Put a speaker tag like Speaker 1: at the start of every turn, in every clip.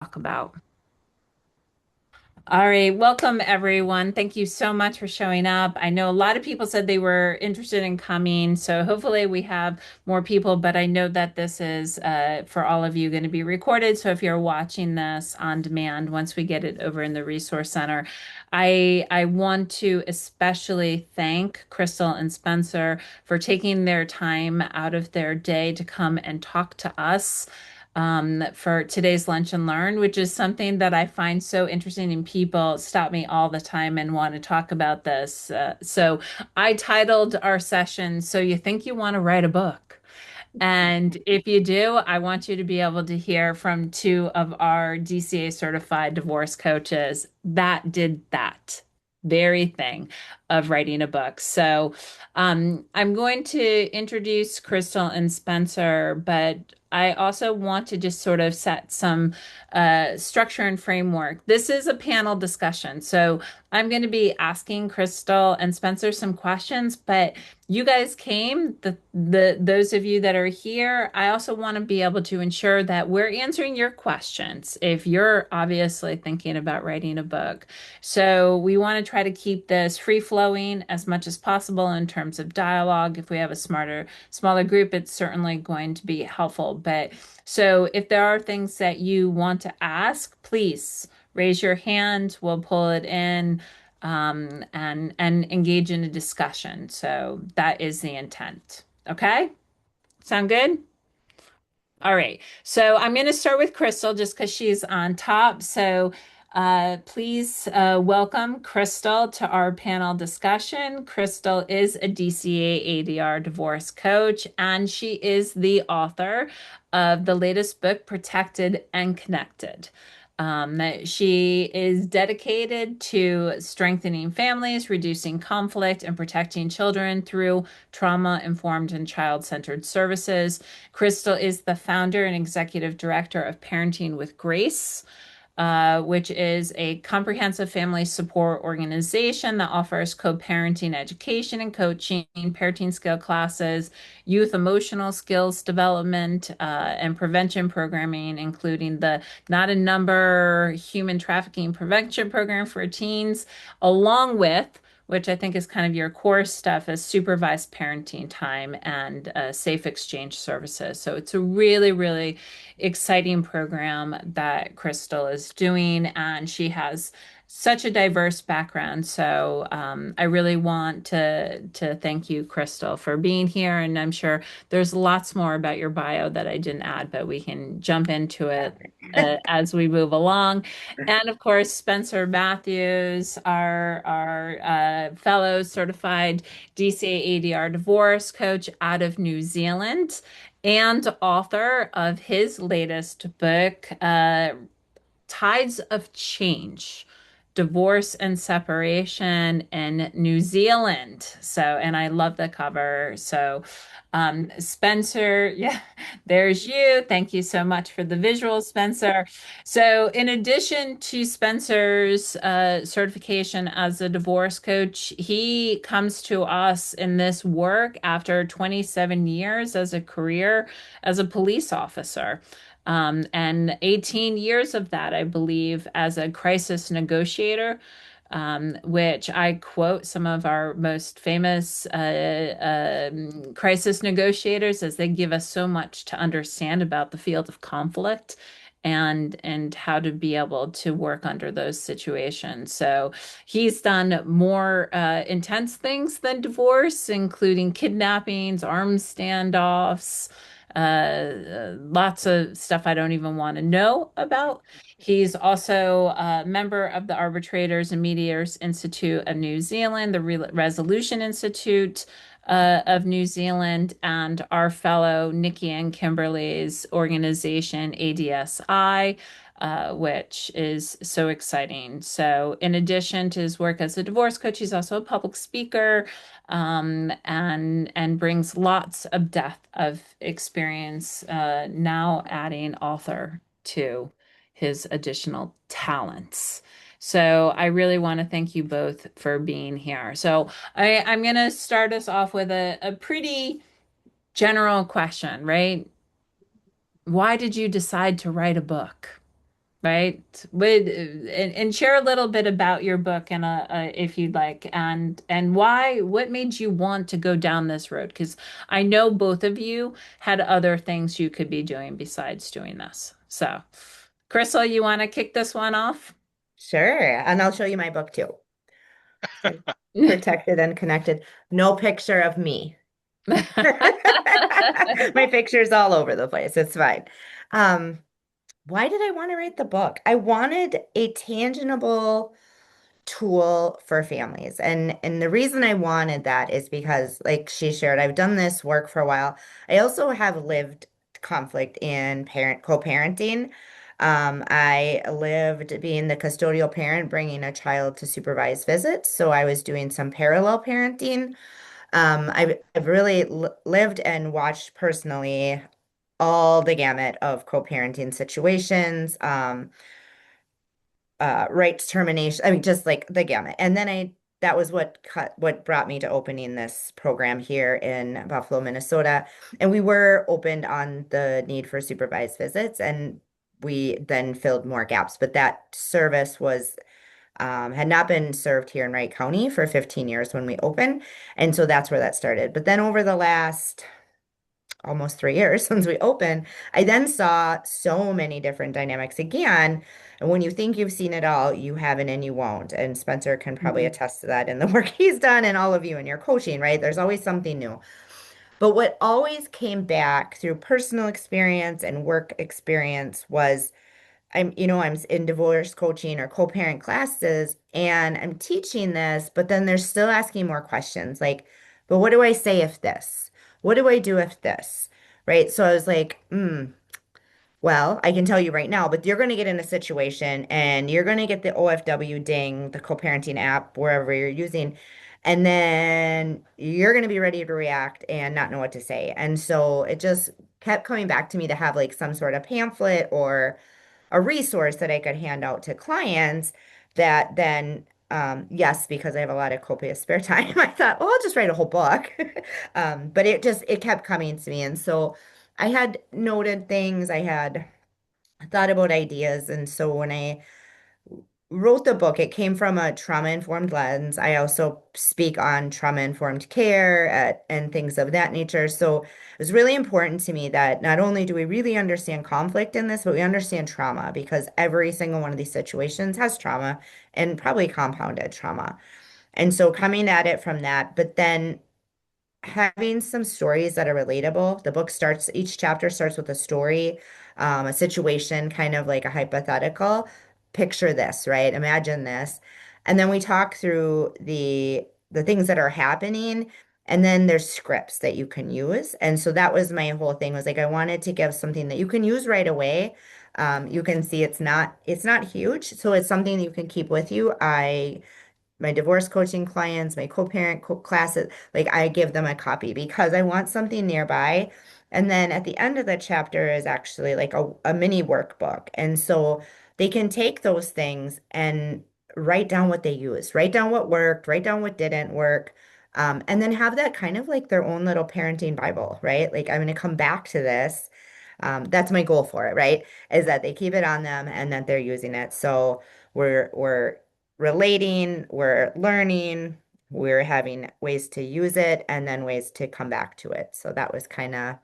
Speaker 1: talk about. All right, welcome everyone. Thank you so much for showing up. I know a lot of people said they were interested in coming, so hopefully we have more people, but I know that this is for all of you going to be recorded. So if you're watching this on demand, once we get it over in the Resource Center, I want to especially thank Chrystal and Spencer for taking their time out of their day to come and talk to us for today's Lunch and Learn, which is something that I find so interesting, and people stop me all the time and want to talk about this. So I titled our session, So You Think You Want to Write a Book? And if you do, I want you to be able to hear from two of our DCA certified divorce coaches that did that very thing of writing a book. So I'm going to introduce Chrystal and Spencer, but I also want to just sort of set some structure and framework. This is a panel discussion. So I'm going to be asking Chrystal and Spencer some questions, but you guys came, the those of you that are here. I also want to be able to ensure that we're answering your questions if you're obviously thinking about writing a book. So we want to try to keep this free flowing as much as possible in terms of dialogue. If we have a smaller group, it's certainly going to be helpful. But so if there are things that you want to ask, please raise your hand. We'll pull it in and engage in a discussion. So that is the intent. Okay? Sound good? All right. So I'm going to start with Chrystal just because she's on top. So please welcome Chrystal to our panel discussion. Chrystal is a DCA ADR divorce coach, and she is the author of the latest book, Protected and Connected. She is dedicated to strengthening families, reducing conflict, and protecting children through trauma-informed and child-centered services. Chrystal is the founder and executive director of Parenting with Grace, which is a comprehensive family support organization that offers co-parenting education and coaching, parenting skill classes, youth emotional skills development, and prevention programming, including the Not a Number human trafficking prevention program for teens, along with which I think is kind of your core stuff, is supervised parenting time and safe exchange services. So it's a really, really exciting program that Chrystal is doing, and she has such a diverse background. So I really want to thank you, Chrystal, for being here. And I'm sure there's lots more about your bio that I didn't add, but we can jump into it as we move along. And of course, Spencer Matthews, our fellow certified DCA ADR divorce coach out of New Zealand and author of his latest book, Tides of Change, Divorce and Separation in New Zealand. So, and I love the cover. So, Spencer, yeah, there's you. Thank you so much for the visual, Spencer. So, in addition to Spencer's certification as a divorce coach, he comes to us in this work after 27 years as a career as a police officer. And 18 years of that, I believe, as a crisis negotiator, which I quote some of our most famous crisis negotiators as they give us so much to understand about the field of conflict and how to be able to work under those situations. So he's done more intense things than divorce, including kidnappings, armed standoffs, lots of stuff I don't even want to know about. He's also a member of the Arbitrators and Mediators Institute of New Zealand, the Resolution Institute of New Zealand, and our fellow Nikki and Kimberly's organization, ADSI. Which is so exciting. So, in addition to his work as a divorce coach, he's also a public speaker, and brings lots of depth of experience, now adding author to his additional talents. So I really want to thank you both for being here. So I'm going to start us off with a pretty general question, right? Why did you decide to write a book? Right? Would and share a little bit about your book and if you'd like, and why, what made you want to go down this road? Because I know both of you had other things you could be doing besides doing this. So, Crystal, you want to kick this one off?
Speaker 2: Sure. And I'll show you my book too. Said protected and connected. No picture of me. My picture's all over the place. It's fine. Um, why did I want to write the book? I wanted a tangible tool for families. And the reason I wanted that is because, like she shared, I've done this work for a while. I also have lived conflict in parent co-parenting. I lived being the custodial parent, bringing a child to supervised visits. So I was doing some parallel parenting. I've really lived and watched personally all the gamut of co-parenting situations. Rights termination. I mean, just like the gamut. And then that was what brought me to opening this program here in Buffalo, Minnesota. And we were opened on the need for supervised visits, and we then filled more gaps. But that service was had not been served here in Wright County for 15 years when we opened. And so that's where that started. But then over the last almost 3 years since we opened, I then saw so many different dynamics again. And when you think you've seen it all, you haven't and you won't. And Spencer can probably
Speaker 1: Mhm.
Speaker 2: attest to that in the work he's done and all of you in your coaching, right? There's always something new. But what always came back through personal experience and work experience was I'm in divorce coaching or co-parent classes and I'm teaching this, but then they're still asking more questions like, but what do I say if this? What do I do if this? Right? So I was like, well, I can tell you right now, but you're going to get in a situation and you're going to get the OFW ding, the co-parenting app, wherever you're using, and then you're going to be ready to react and not know what to say. And so it just kept coming back to me to have like some sort of pamphlet or a resource that I could hand out to clients that then, yes, because I have a lot of copious spare time, I thought, well, I'll just write a whole book. But it kept coming to me. And so I had noted things, I had thought about ideas. And so when I wrote the book, it came from a trauma-informed lens. I also speak on trauma-informed care and things of that nature. So it was really important to me that not only do we really understand conflict in this, but we understand trauma because every single one of these situations has trauma and probably compounded trauma. And so coming at it from that, but then having some stories that are relatable. The book starts, each chapter starts with a story, a situation, kind of like a hypothetical. Picture this, right? Imagine this. And then we talk through the things that are happening. And then there's scripts that you can use. And so that was my whole thing was like I wanted to give something that you can use right away. You can see it's not huge. So it's something you can keep with you. My divorce coaching clients, my co-parent classes, like I give them a copy because I want something nearby. And then at the end of the chapter is actually like a mini workbook. And so they can take those things and write down what they use, write down what worked, write down what didn't work. And then have that kind of like their own little parenting Bible, right? Like I'm going to come back to this. That's my goal for it, right? Is that they keep it on them and that they're using it. So we're relating, we're learning, we're having ways to use it and then ways to come back to it. So that was kind of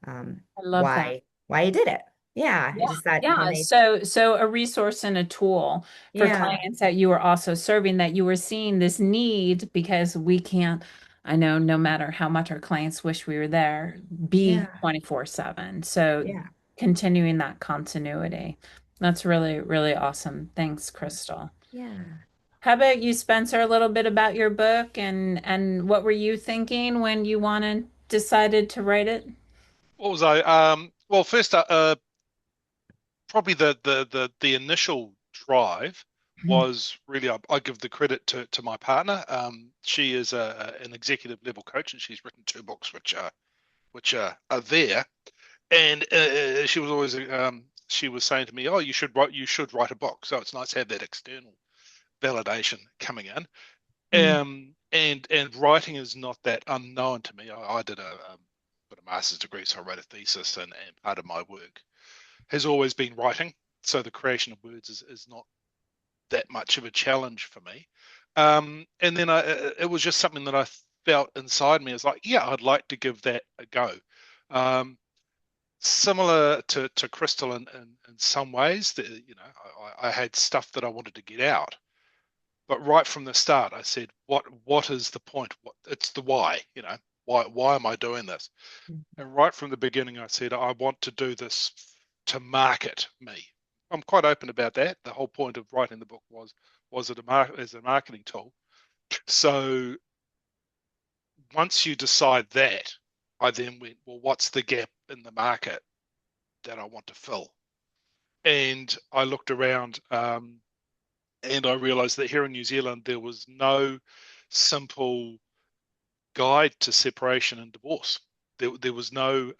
Speaker 1: I love that.
Speaker 2: why I did it. Yeah, I
Speaker 1: Yeah,
Speaker 2: just thought
Speaker 1: yeah.
Speaker 2: when I
Speaker 1: So a resource and a tool for
Speaker 2: yeah,
Speaker 1: clients that you were also serving, that you were seeing this need because we can't, I know no matter how much our clients wish we were there, be
Speaker 2: yeah,
Speaker 1: 24/7. So
Speaker 2: yeah,
Speaker 1: continuing that continuity. That's really, really awesome. Thanks, Crystal.
Speaker 2: yeah.
Speaker 1: How about you, Spencer, a little bit about your book and what were you thinking when you wanted decided to write it?
Speaker 3: What was I? Well, first, probably the initial drive was really I give the credit to my partner. She is an executive level coach, and she's written two books which are there. And she was always she was saying to me, "Oh, you should write a book." So it's nice to have that external validation coming in.
Speaker 2: Mm.
Speaker 3: And writing is not that unknown to me. I did got a master's degree, so I wrote a thesis, and part of my work has always been writing. so the creation of words is not that much of a challenge for me. And then it was just something that I felt inside me. It's like, yeah, I'd like to give that a go. Um, Similar to Chrystal in some ways, that, I had stuff that I wanted to get out. But right from the start, I said, what is the point? It's the why, why am I doing this? And right from the beginning, I said, I want to do this to market me. I'm quite open about that. The whole point of writing the book was it as a marketing tool. So once you decide that, I then went, well, what's the gap in the market that I want to fill? And I looked around, and I realized that here in New Zealand, there was no simple guide to separation and divorce. There was no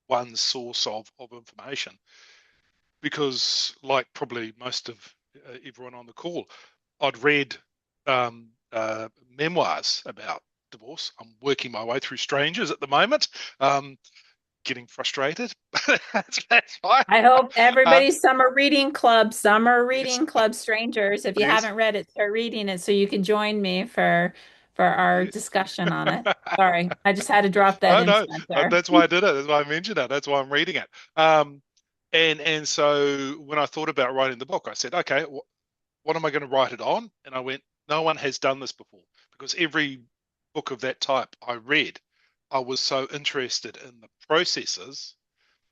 Speaker 3: one source of information, because, like probably most of everyone on the call, I'd read memoirs about divorce. I'm working my way through Strangers at the moment, getting frustrated. That's fine.
Speaker 1: I hope
Speaker 3: Um,
Speaker 1: everybody's summer
Speaker 3: yes,
Speaker 1: reading club strangers. If you
Speaker 3: yes,
Speaker 1: haven't read it, start reading it so you can join me for our
Speaker 3: yes.
Speaker 1: discussion on it. Sorry, I just had to drop that
Speaker 3: Oh
Speaker 1: in,
Speaker 3: no,
Speaker 1: Spencer.
Speaker 3: that's why I did it. That's why I mentioned it. That's why I'm reading it. And so when I thought about writing the book, I said, okay, what am I going to write it on? And I went, no one has done this before, because every book of that type I read, I was so interested in the processes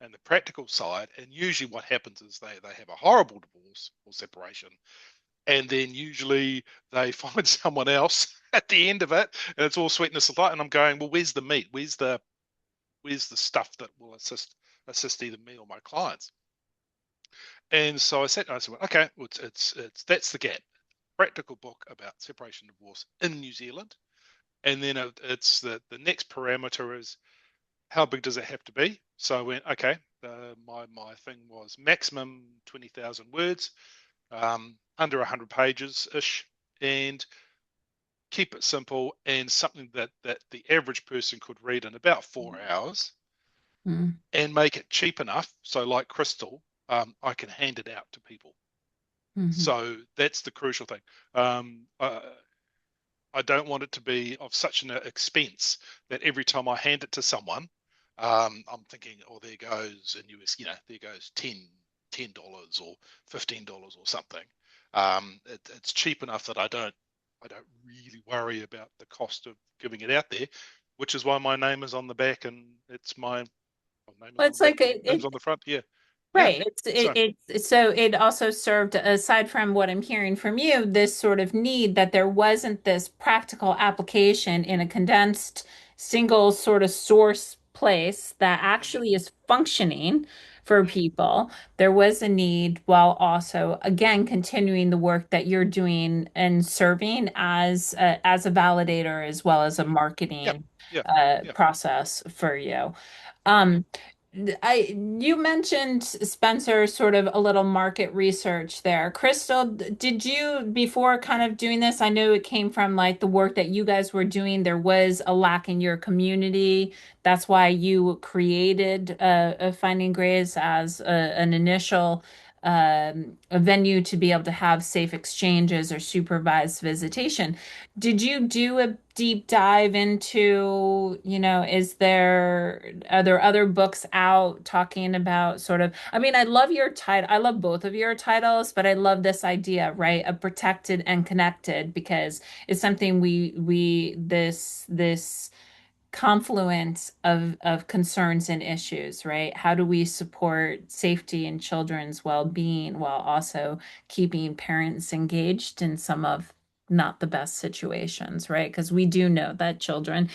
Speaker 3: and the practical side. And usually what happens is they have a horrible divorce or separation, and then usually they find someone else at the end of it, and it's all sweetness and light. And I'm going, well, where's the meat? Where's the stuff that will assist either me or my clients? And so I said, well, okay, well, it's that's the gap. Practical book about separation and divorce in New Zealand. And then it's the next parameter is, how big does it have to be? So I went, okay, my thing was maximum 20,000 words, under 100 pages ish, and keep it simple and something that the average person could read in about 4 hours,
Speaker 1: Mm-hmm.
Speaker 3: and make it cheap enough. So like Chrystal, I can hand it out to people. So that's the crucial thing. I don't want it to be of such an expense that every time I hand it to someone, I'm thinking, oh, there goes in US, there goes $10 or $15 or something. It's cheap enough that I don't really worry about the cost of giving it out there, which is why my name is on the back, and it's my name is
Speaker 1: Well,
Speaker 3: on
Speaker 1: it's
Speaker 3: the back,
Speaker 1: like
Speaker 3: my name's on the front. Yeah, yeah.
Speaker 1: right.
Speaker 3: So
Speaker 1: So it also served, aside from what I'm hearing from you, this sort of need that there wasn't this practical application in a condensed single sort of source place that
Speaker 3: mhm,
Speaker 1: actually is functioning for
Speaker 3: mm,
Speaker 1: people. There was a need, while also again continuing the work that you're doing and serving as a validator as well as a
Speaker 3: yeah,
Speaker 1: marketing
Speaker 3: yeah, yeah.
Speaker 1: process for you.
Speaker 3: Mhm.
Speaker 1: Um, you mentioned, Spencer, sort of a little market research there. Chrystal, did you, before kind of doing this, I know it came from like the work that you guys were doing, there was a lack in your community. That's why you created Finding Grace as an initial a venue to be able to have safe exchanges or supervised visitation. Did you do a deep dive into, are there other books out talking about sort of, I mean, I love your title. I love both of your titles, but I love this idea, right? Of protected and connected, because it's something this confluence of concerns and issues, right? How do we support safety and children's well-being while also keeping parents engaged in some of not the best situations, right? Because we do know that children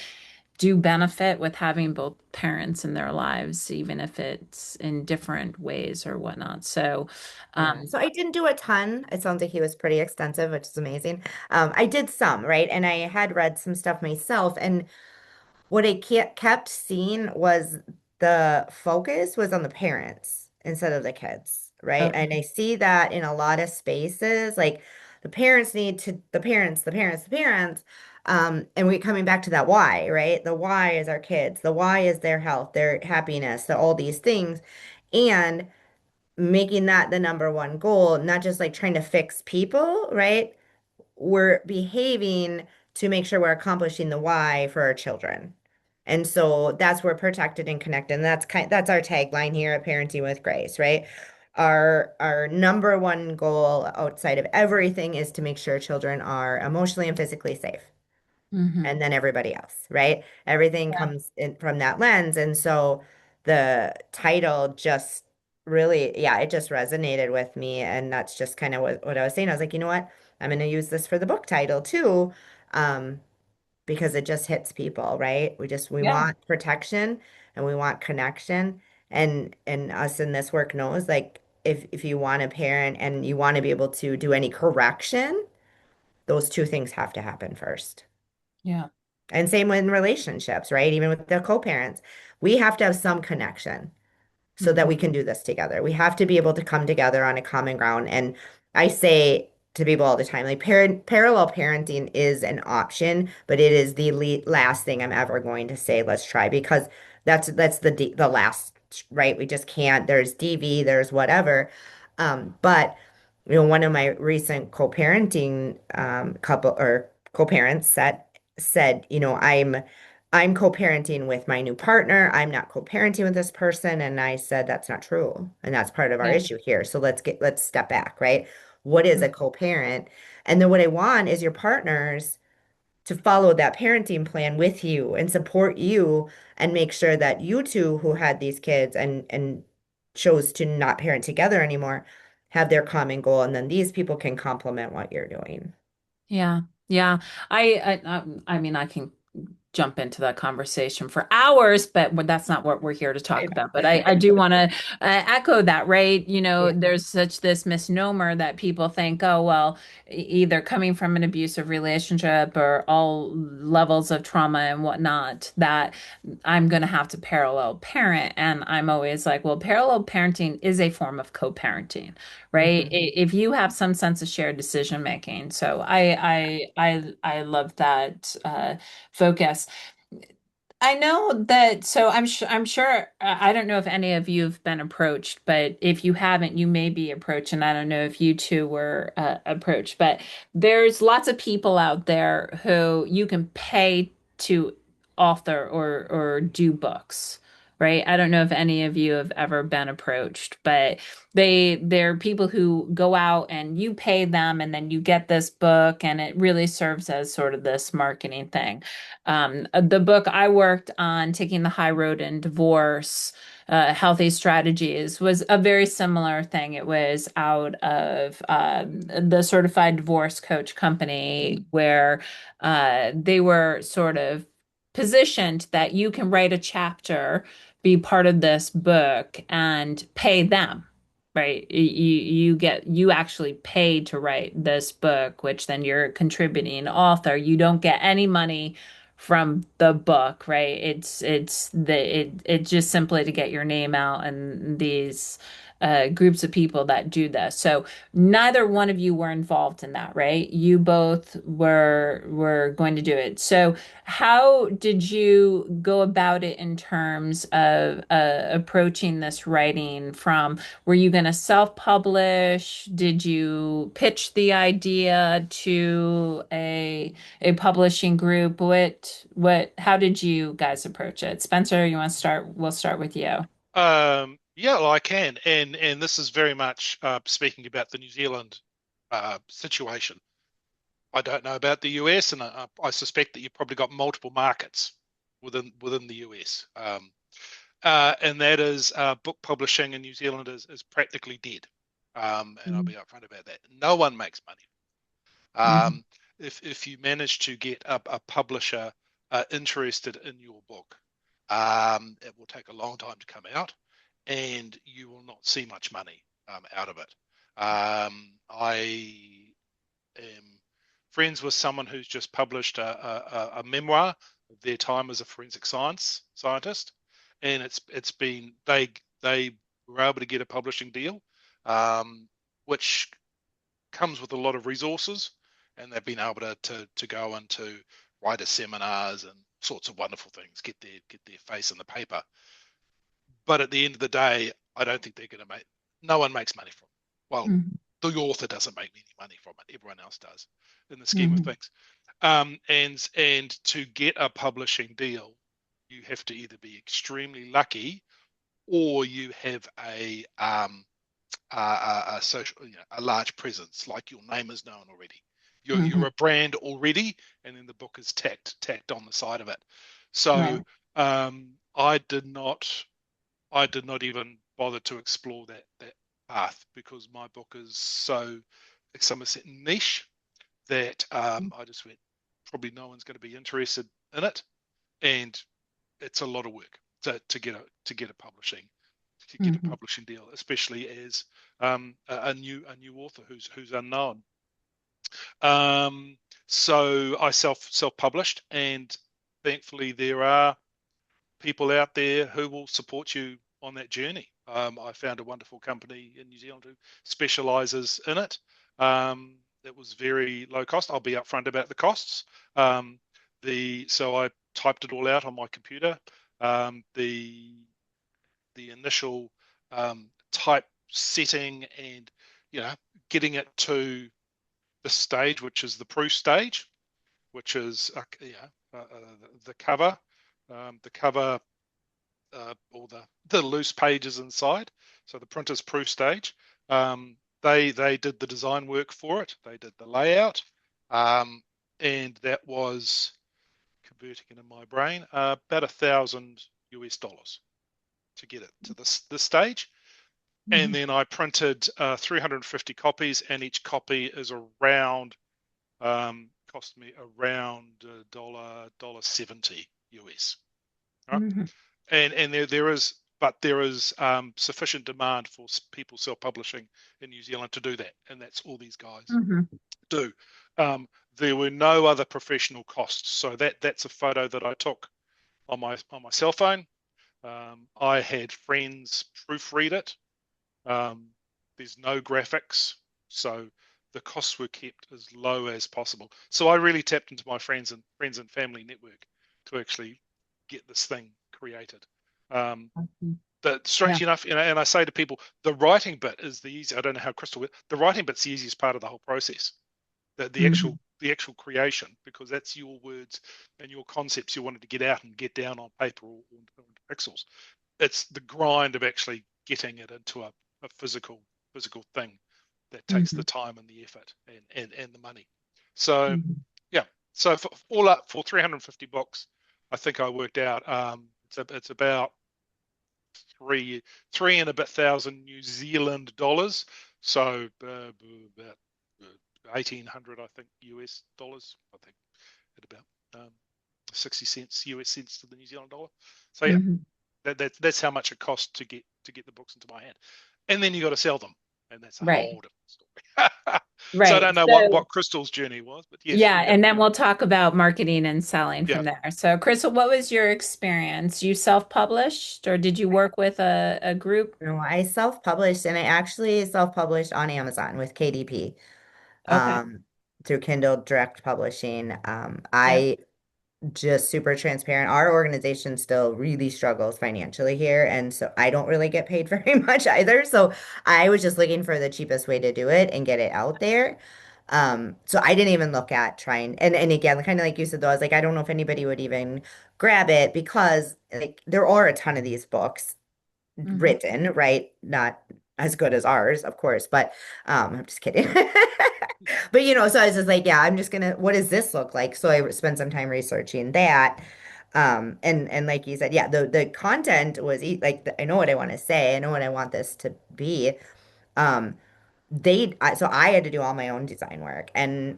Speaker 1: do benefit with having both parents in their lives, even if it's in different ways or whatnot. So,
Speaker 2: Yeah.
Speaker 1: um,
Speaker 2: So I didn't do a ton. It sounds like he was pretty extensive, which is amazing. I did some, right? And I had read some stuff myself. And what I kept seeing was the focus was on the parents instead of the kids, right?
Speaker 1: okay.
Speaker 2: And I see that in a lot of spaces, like the parents need to, the parents, the parents, the parents. And we coming back to that why, right? The why is our kids, the why is their health, their happiness, all these things. And making that the number one goal, not just like trying to fix people, right? We're behaving to make sure we're accomplishing the why for our children. And so that's where protected and connected. And that's our tagline here at Parenting with Grace, right? Our number one goal outside of everything is to make sure children are emotionally and physically safe.
Speaker 1: Hmm.
Speaker 2: And then everybody else, right? Everything
Speaker 1: Yeah.
Speaker 2: comes in from that lens. And so the title just really, yeah, it just resonated with me. And that's just kind of what I was saying. I was like, you know what? I'm going to use this for the book title too, um, because it just hits people, right? We
Speaker 1: Yeah.
Speaker 2: want protection and we want connection. And us in this work knows like if you want a parent and you want to be able to do any correction, those two things have to happen first.
Speaker 1: Yeah.
Speaker 2: And same in relationships, right? Even with the co-parents, we have to have some connection so that we
Speaker 1: Hmm.
Speaker 2: can do this together. We have to be able to come together on a common ground. And I say to people all the time, like parallel parenting is an option, but it is the last thing I'm ever going to say, let's try, because that's the last, right? We just can't. There's DV, there's whatever. But one of my recent co-parenting couple or co-parents said, I'm co-parenting with my new partner. I'm not co-parenting with this person. And I said, that's not true. And that's part of our
Speaker 1: Yeah.
Speaker 2: issue here. So let's step back, right? What is a co-parent? And then what I want is your partners to follow that parenting plan with you and support you and make sure that you two who had these kids and chose to not parent together anymore have their common goal. And then these people can complement what you're doing.
Speaker 1: Yeah. Yeah. I mean, I can jump into that conversation for hours, but that's not what we're here to
Speaker 2: I
Speaker 1: talk about. But
Speaker 2: know.
Speaker 1: I do want to echo that, right?
Speaker 2: Yeah.
Speaker 1: There's such this misnomer that people think, oh, well, either coming from an abusive relationship or all levels of trauma and whatnot, that I'm going to have to parallel parent. And I'm always like, well, parallel parenting is a form of co-parenting, right?
Speaker 2: Mhm.
Speaker 1: If you have some sense of shared decision making. So I love that focus. I know that, so I'm sure I don't know if any of you have been approached, but if you haven't, you may be approached, and I don't know if you two were approached, but there's lots of people out there who you can pay to author or do books, right? I don't know if any of you have ever been approached, but they're people who go out and you pay them and then you get this book and it really serves as sort of this marketing thing. The book I worked on, Taking the High Road in Divorce, Healthy Strategies, was a very similar thing. It was out of the Certified Divorce Coach Company, where they were sort of positioned that you can write a chapter, be part of this book, and pay them. Right. You actually pay to write this book, which then you're a contributing author. You don't get any money from the book, right? It's just simply to get your name out and these groups of people that do this. So neither one of you were involved in that, right? You both were going to do it. So how did you go about it in terms of approaching this writing from, were you going to self-publish? Did you pitch the idea to a publishing group? How did you guys approach it? Spencer, you want to start? We'll start with you.
Speaker 3: Yeah, well, I can, and this is very much speaking about the New Zealand situation. I don't know about the US, and I suspect that you've probably got multiple markets within the US. And that is book publishing in New Zealand is practically dead. And I'll be upfront about that. No one makes money.
Speaker 1: Mhm.
Speaker 3: Um, if you manage to get a publisher interested in your book, it will take a long time to come out, and you will not see much money out of it. I am friends with someone who's just published a memoir of their time as a forensic scientist, and it's been they were able to get a publishing deal, which comes with a lot of resources, and they've been able to go into writer seminars and sorts of wonderful things, get their face in the paper. But at the end of the day, I don't think they're going to make. no one makes money from it. Well,
Speaker 1: Mhm.
Speaker 3: the author doesn't make any money from it. Everyone else does in the scheme of
Speaker 1: Mhm.
Speaker 3: things. And to get a publishing deal, you have to either be extremely lucky or you have a social, a large presence, like your name is known already. You're
Speaker 1: Mhm.
Speaker 3: a brand already, and then the book is tacked on the side of it. So
Speaker 1: Right.
Speaker 3: I did not even bother to explore that path because my book is so Somerset niche that I just went, probably no one's going to be interested in it, and it's a lot of work to get a
Speaker 1: Mhm.
Speaker 3: publishing deal, especially as a new author who's unknown. Um, so I self published, and thankfully there are people out there who will support you on that journey. I found a wonderful company in New Zealand who specializes in it. It was very low cost. I'll be upfront about the costs. So I typed it all out on my computer. The initial type setting and getting it to the stage, which is the proof stage, which is the cover, the cover all the loose pages inside. So the printer's proof stage. They did the design work for it. They did the layout, and that was converting it in my brain about $1,000 to get it to this stage. And
Speaker 1: Mhm.
Speaker 3: then I printed 350 copies, and each copy is around cost me around dollar 70 US. Right?
Speaker 1: Mhm.
Speaker 3: And there is sufficient demand for people self-publishing in New Zealand to do that, and that's all these guys
Speaker 1: Mhm.
Speaker 3: do. Um, there were no other professional costs, so that's a photo that I took on my cell phone. I had friends proofread it. Um, there's no graphics, so the costs were kept as low as possible. So I really tapped into my friends and family network to actually get this thing created. Um,
Speaker 1: Awesome.
Speaker 3: but
Speaker 1: Yeah.
Speaker 3: strange enough, and I say to people, the writing bit is the easy. I don't know how Chrystal. The writing bit's the easiest part of the whole process. The
Speaker 1: Mhm.
Speaker 3: actual creation, because that's your words and your concepts you wanted to get out and get down on paper or pixels. It's the grind of actually getting it into a physical thing that takes the
Speaker 1: Mhm.
Speaker 3: time and the effort and the money. So
Speaker 1: Mhm.
Speaker 3: yeah, so for, all up for 350 bucks, I think I worked out it's about three and a bit thousand New Zealand dollars. So about 1,800, I think, US dollars. I think at about 60 cents US cents to the New Zealand dollar. So yeah,
Speaker 1: Mhm.
Speaker 3: that's how much it costs to get the books into my hand, and then you got to sell them, and that's a
Speaker 1: Right.
Speaker 3: whole different story. So I
Speaker 1: Right.
Speaker 3: don't know what
Speaker 1: So,
Speaker 3: Crystal's journey was, but yes,
Speaker 1: yeah,
Speaker 3: you have
Speaker 1: and then we'll talk about marketing and selling
Speaker 3: yeah.
Speaker 1: from there. So, Crystal, what was your experience? You self-published or did you work with a group?
Speaker 2: No, I self-published and I actually self-published on Amazon with KDP
Speaker 1: Okay.
Speaker 2: um, through Kindle Direct Publishing.
Speaker 1: Yeah.
Speaker 2: I just super transparent. Our organization still really struggles financially here, and so I don't really get paid very much either. So I was just looking for the cheapest way to do it and get it out there. So I didn't even look at trying, and again, kind of like you said though, I was like, I don't know if anybody would even grab it because like there are a ton of these books
Speaker 1: Hmm.
Speaker 2: written, right? Not as good as ours, of course, but I'm just kidding. But so I was just like, yeah, I'm just gonna, what does this look like? So I spent some time researching that. And like you said, yeah, the content was I know what I want to say, I know what I want this to be. Um, so I had to do all my own design work and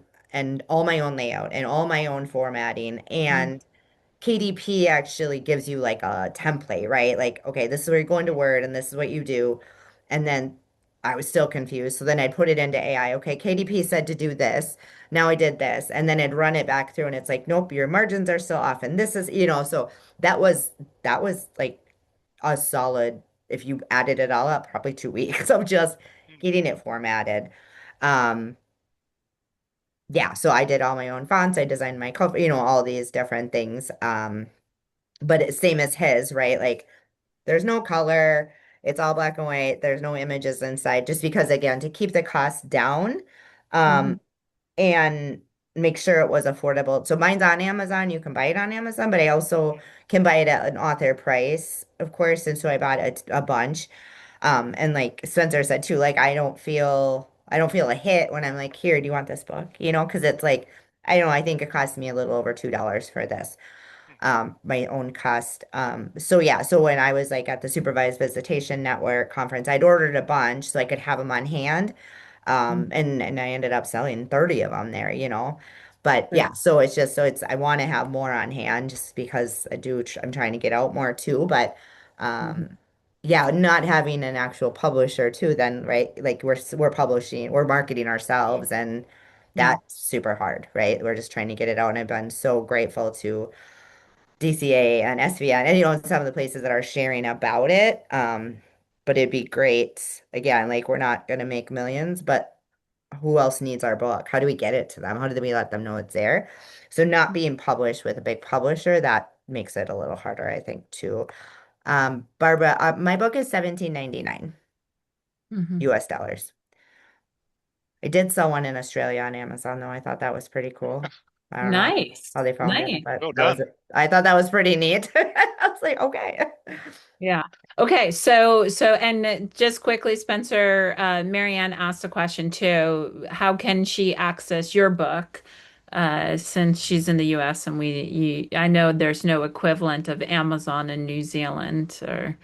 Speaker 2: all my own layout and all my own formatting and KDP actually gives you like a template, right? Like, okay, this is where you're going to Word and this is what you do. And then I was still confused. So then I'd put it into AI. Okay, KDP said to do this. Now I did this. And then I'd run it back through and it's like, nope, your margins are still off. And this is, so that was like a solid, if you added it all up, probably 2 weeks of just getting it formatted. Um, yeah, so I did all my own fonts. I designed my cover, all these different things. But it's same as his, right? Like there's no color. It's all black and white. There's no images inside, just because, again, to keep the cost down,
Speaker 1: Mhm.
Speaker 2: um, and make sure it was affordable. So mine's on Amazon. You can buy it on Amazon, but I also can buy it at an author price, of course. And so I bought a bunch. And like Spencer said too, like I don't feel a hit when I'm like, here, do you want this book? Because it's like, I don't know, I think it cost me a little over $2 for this, my own cost. So yeah, so when I was like at the Supervised Visitation Network conference, I'd ordered a bunch so I could have them on hand. And I ended up selling 30 of them there. But
Speaker 1: Great.
Speaker 2: yeah, so it's just, so it's, I want to have more on hand just because I'm trying to get out more too. But,
Speaker 1: Mhm.
Speaker 2: um, yeah, not having an actual publisher too, then, right? Like we're marketing ourselves, and
Speaker 1: Mhm.
Speaker 2: that's super hard, right? We're just trying to get it out. And I've been so grateful to DCA and SVN and some of the places that are sharing about it. But it'd be great. Again, like we're not gonna make millions, but who else needs our book? How do we get it to them? How do we let them know it's there? So not being published with a big publisher, that makes it a little harder, I think, too. Barbara, my book is 17.99
Speaker 1: Mhm.
Speaker 2: US dollars. I did sell one in Australia on Amazon, though. I thought that was pretty cool. I don't know
Speaker 1: Nice.
Speaker 2: how they found it,
Speaker 1: Nice.
Speaker 2: but
Speaker 3: Well done.
Speaker 2: I thought that was pretty neat. I was like, okay.
Speaker 1: Yeah. Okay. And just quickly, Spencer, Marianne asked a question too. How can she access your book, since she's in the US and I know there's no equivalent of Amazon in New Zealand, or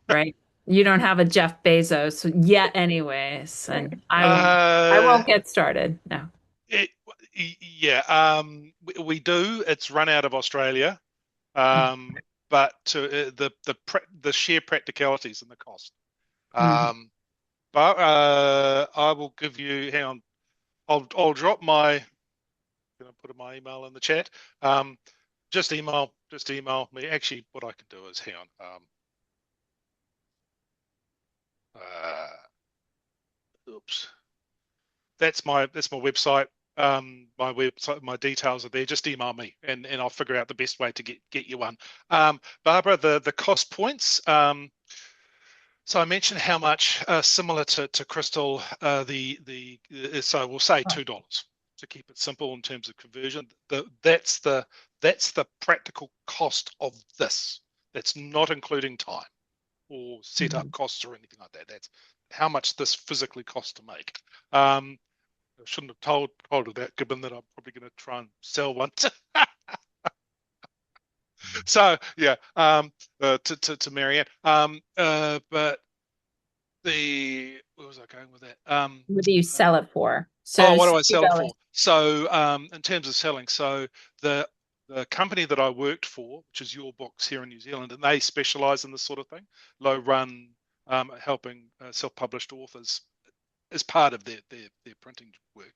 Speaker 1: right? You don't have a Jeff Bezos yet, anyways, and I
Speaker 3: Uh,
Speaker 1: won't get started. No.
Speaker 3: it, yeah, we do. It's run out of Australia, but to the sheer practicalities and the cost.
Speaker 1: Mhm.
Speaker 3: But I will give you. Hang on, I'll drop my. Gonna put my email in the chat. Um, just email me. Actually, what I can do is hang on. Oops. That's my website. My website, my details are there. Just email me, and I'll figure out the best way to get you one. Barbara, the cost points. So I mentioned how much, similar to Chrystal, so we'll say $2 to keep it simple in terms of conversion. That's the practical cost of this. That's not including time or setup
Speaker 1: Mhm.
Speaker 3: costs or anything like that. That's how much this physically costs to make. Um, I shouldn't have told her that, given that I'm probably going to try and sell one. So yeah, to Marianne. But where was I going with that?
Speaker 1: What do you
Speaker 3: Uh,
Speaker 1: sell it for?
Speaker 3: oh,
Speaker 1: So
Speaker 3: what do I
Speaker 1: keep
Speaker 3: sell it
Speaker 1: going.
Speaker 3: for? So in terms of selling, so the the company that I worked for, which is Your Books here in New Zealand, and they specialize in this sort of thing, low run, helping self-published authors as part of their printing work.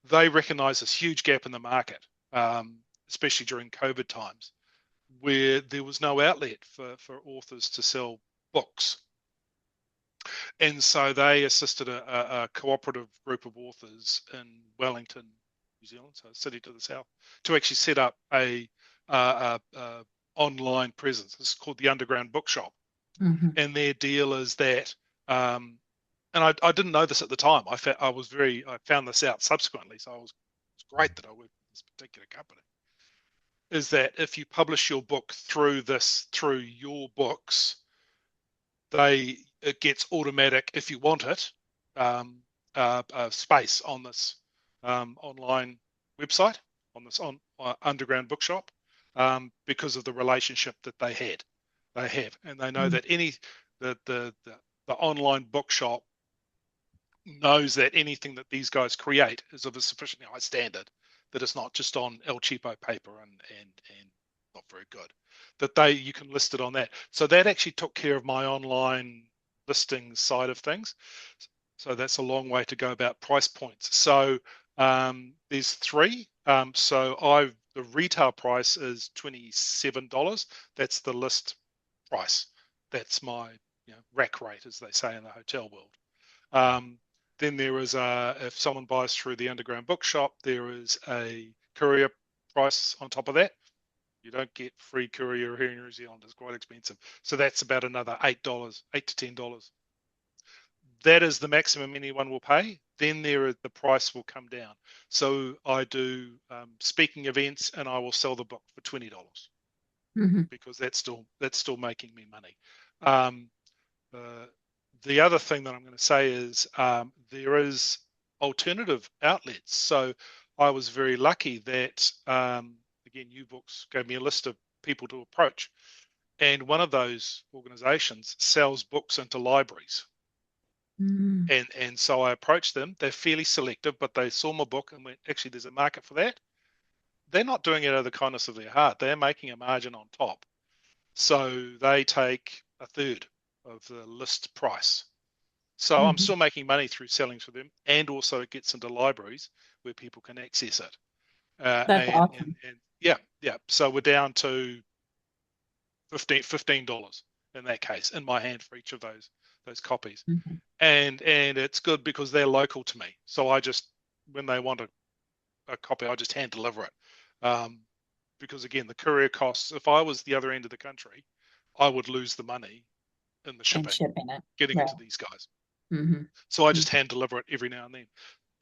Speaker 3: They recognize this huge gap in the market, especially during COVID times, where there was no outlet for authors to sell books. And so they assisted a cooperative group of authors in Wellington, New Zealand, so a city to the south, to actually set up a online presence. This is called the Underground Bookshop.
Speaker 1: Mhm.
Speaker 3: And their deal is that, and I didn't know this at the time. I found this out subsequently, so it's great that I worked with this particular company. Is that if you publish your book through Your Books, it gets automatic, if you want it, space on this online website, on this underground bookshop, because of the relationship that they have, and they know that the online bookshop knows that anything that these guys create is of a sufficiently high standard, that it's not just on El Cheapo paper and not very good, that you can list it on that. So that actually took care of my online listing side of things. So that's a long way to go about price points. So there's three. The retail price is $27. That's the list price. That's my rack rate, as they say in the hotel world. Um, then there is if someone buys through the underground bookshop, there is a courier price on top of that. You don't get free courier here in New Zealand. It's quite expensive. So that's about another $8, $8 to $10. That is the maximum anyone will pay. Then the price will come down. So I do speaking events, and I will sell the book for $20
Speaker 1: Hmm.
Speaker 3: because that's still making me money. Um, uh, the other thing that I'm going to say is there is alternative outlets. So I was very lucky that again, UBooks gave me a list of people to approach, and one of those organizations sells books into libraries.
Speaker 1: Mm.
Speaker 3: And so I approached them. They're fairly selective, but they saw my book and went, actually, there's a market for that. They're not doing it out of the kindness of their heart. They're making a margin on top. So they take a third of the list price. So I'm
Speaker 1: Hmm.
Speaker 3: still making money through selling to them, and also it gets into libraries where people can access it.
Speaker 1: That's
Speaker 3: And
Speaker 1: awesome.
Speaker 3: yeah, yeah. So we're down to $15 in that case in my hand for each of those copies.
Speaker 1: Hmm.
Speaker 3: And it's good because they're local to me. So I just when they want a copy, I just hand deliver it. Because again, the courier costs. If I was the other end of the country, I would lose the money in the
Speaker 1: And
Speaker 3: shipping,
Speaker 1: shipping it.
Speaker 3: getting it
Speaker 1: Right.
Speaker 3: to these guys.
Speaker 1: Hmm.
Speaker 3: So I just hand deliver it every now and then.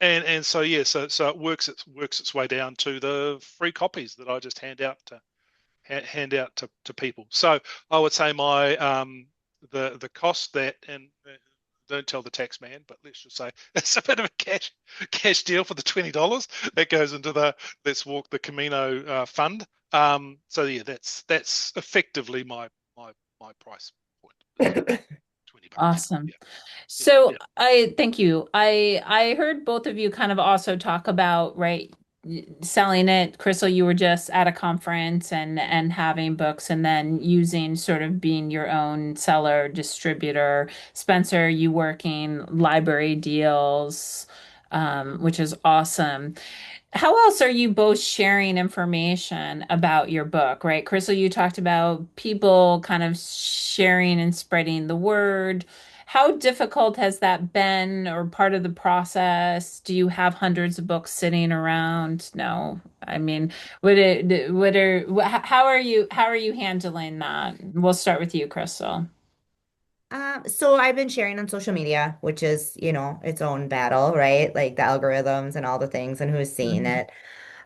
Speaker 3: And so yeah, so it works its way down to the free copies that I just hand out to people. So I would say my the cost that and don't tell the tax man, but let's just say it's a bit of a cash deal for the $20 that goes into the Let's Walk the Camino fund. So yeah, that's effectively my price point is $20.
Speaker 1: Awesome.
Speaker 3: Yeah, yeah,
Speaker 1: So
Speaker 3: yeah.
Speaker 1: I thank you. I heard both of you kind of also talk about, right, selling it. Chrystal, you were just at a conference and having books and then using sort of being your own seller, distributor. Spencer, you working library deals, which is awesome. How else are you both sharing information about your book, right? Chrystal, you talked about people kind of sharing and spreading the word. How difficult has that been or part of the process? Do you have hundreds of books sitting around? No. I mean, how are you handling that? We'll start with you, Chrystal.
Speaker 2: So I've been sharing on social media, which is, its own battle, right? Like the algorithms and all the things and who's seeing
Speaker 1: Mhm.
Speaker 2: it.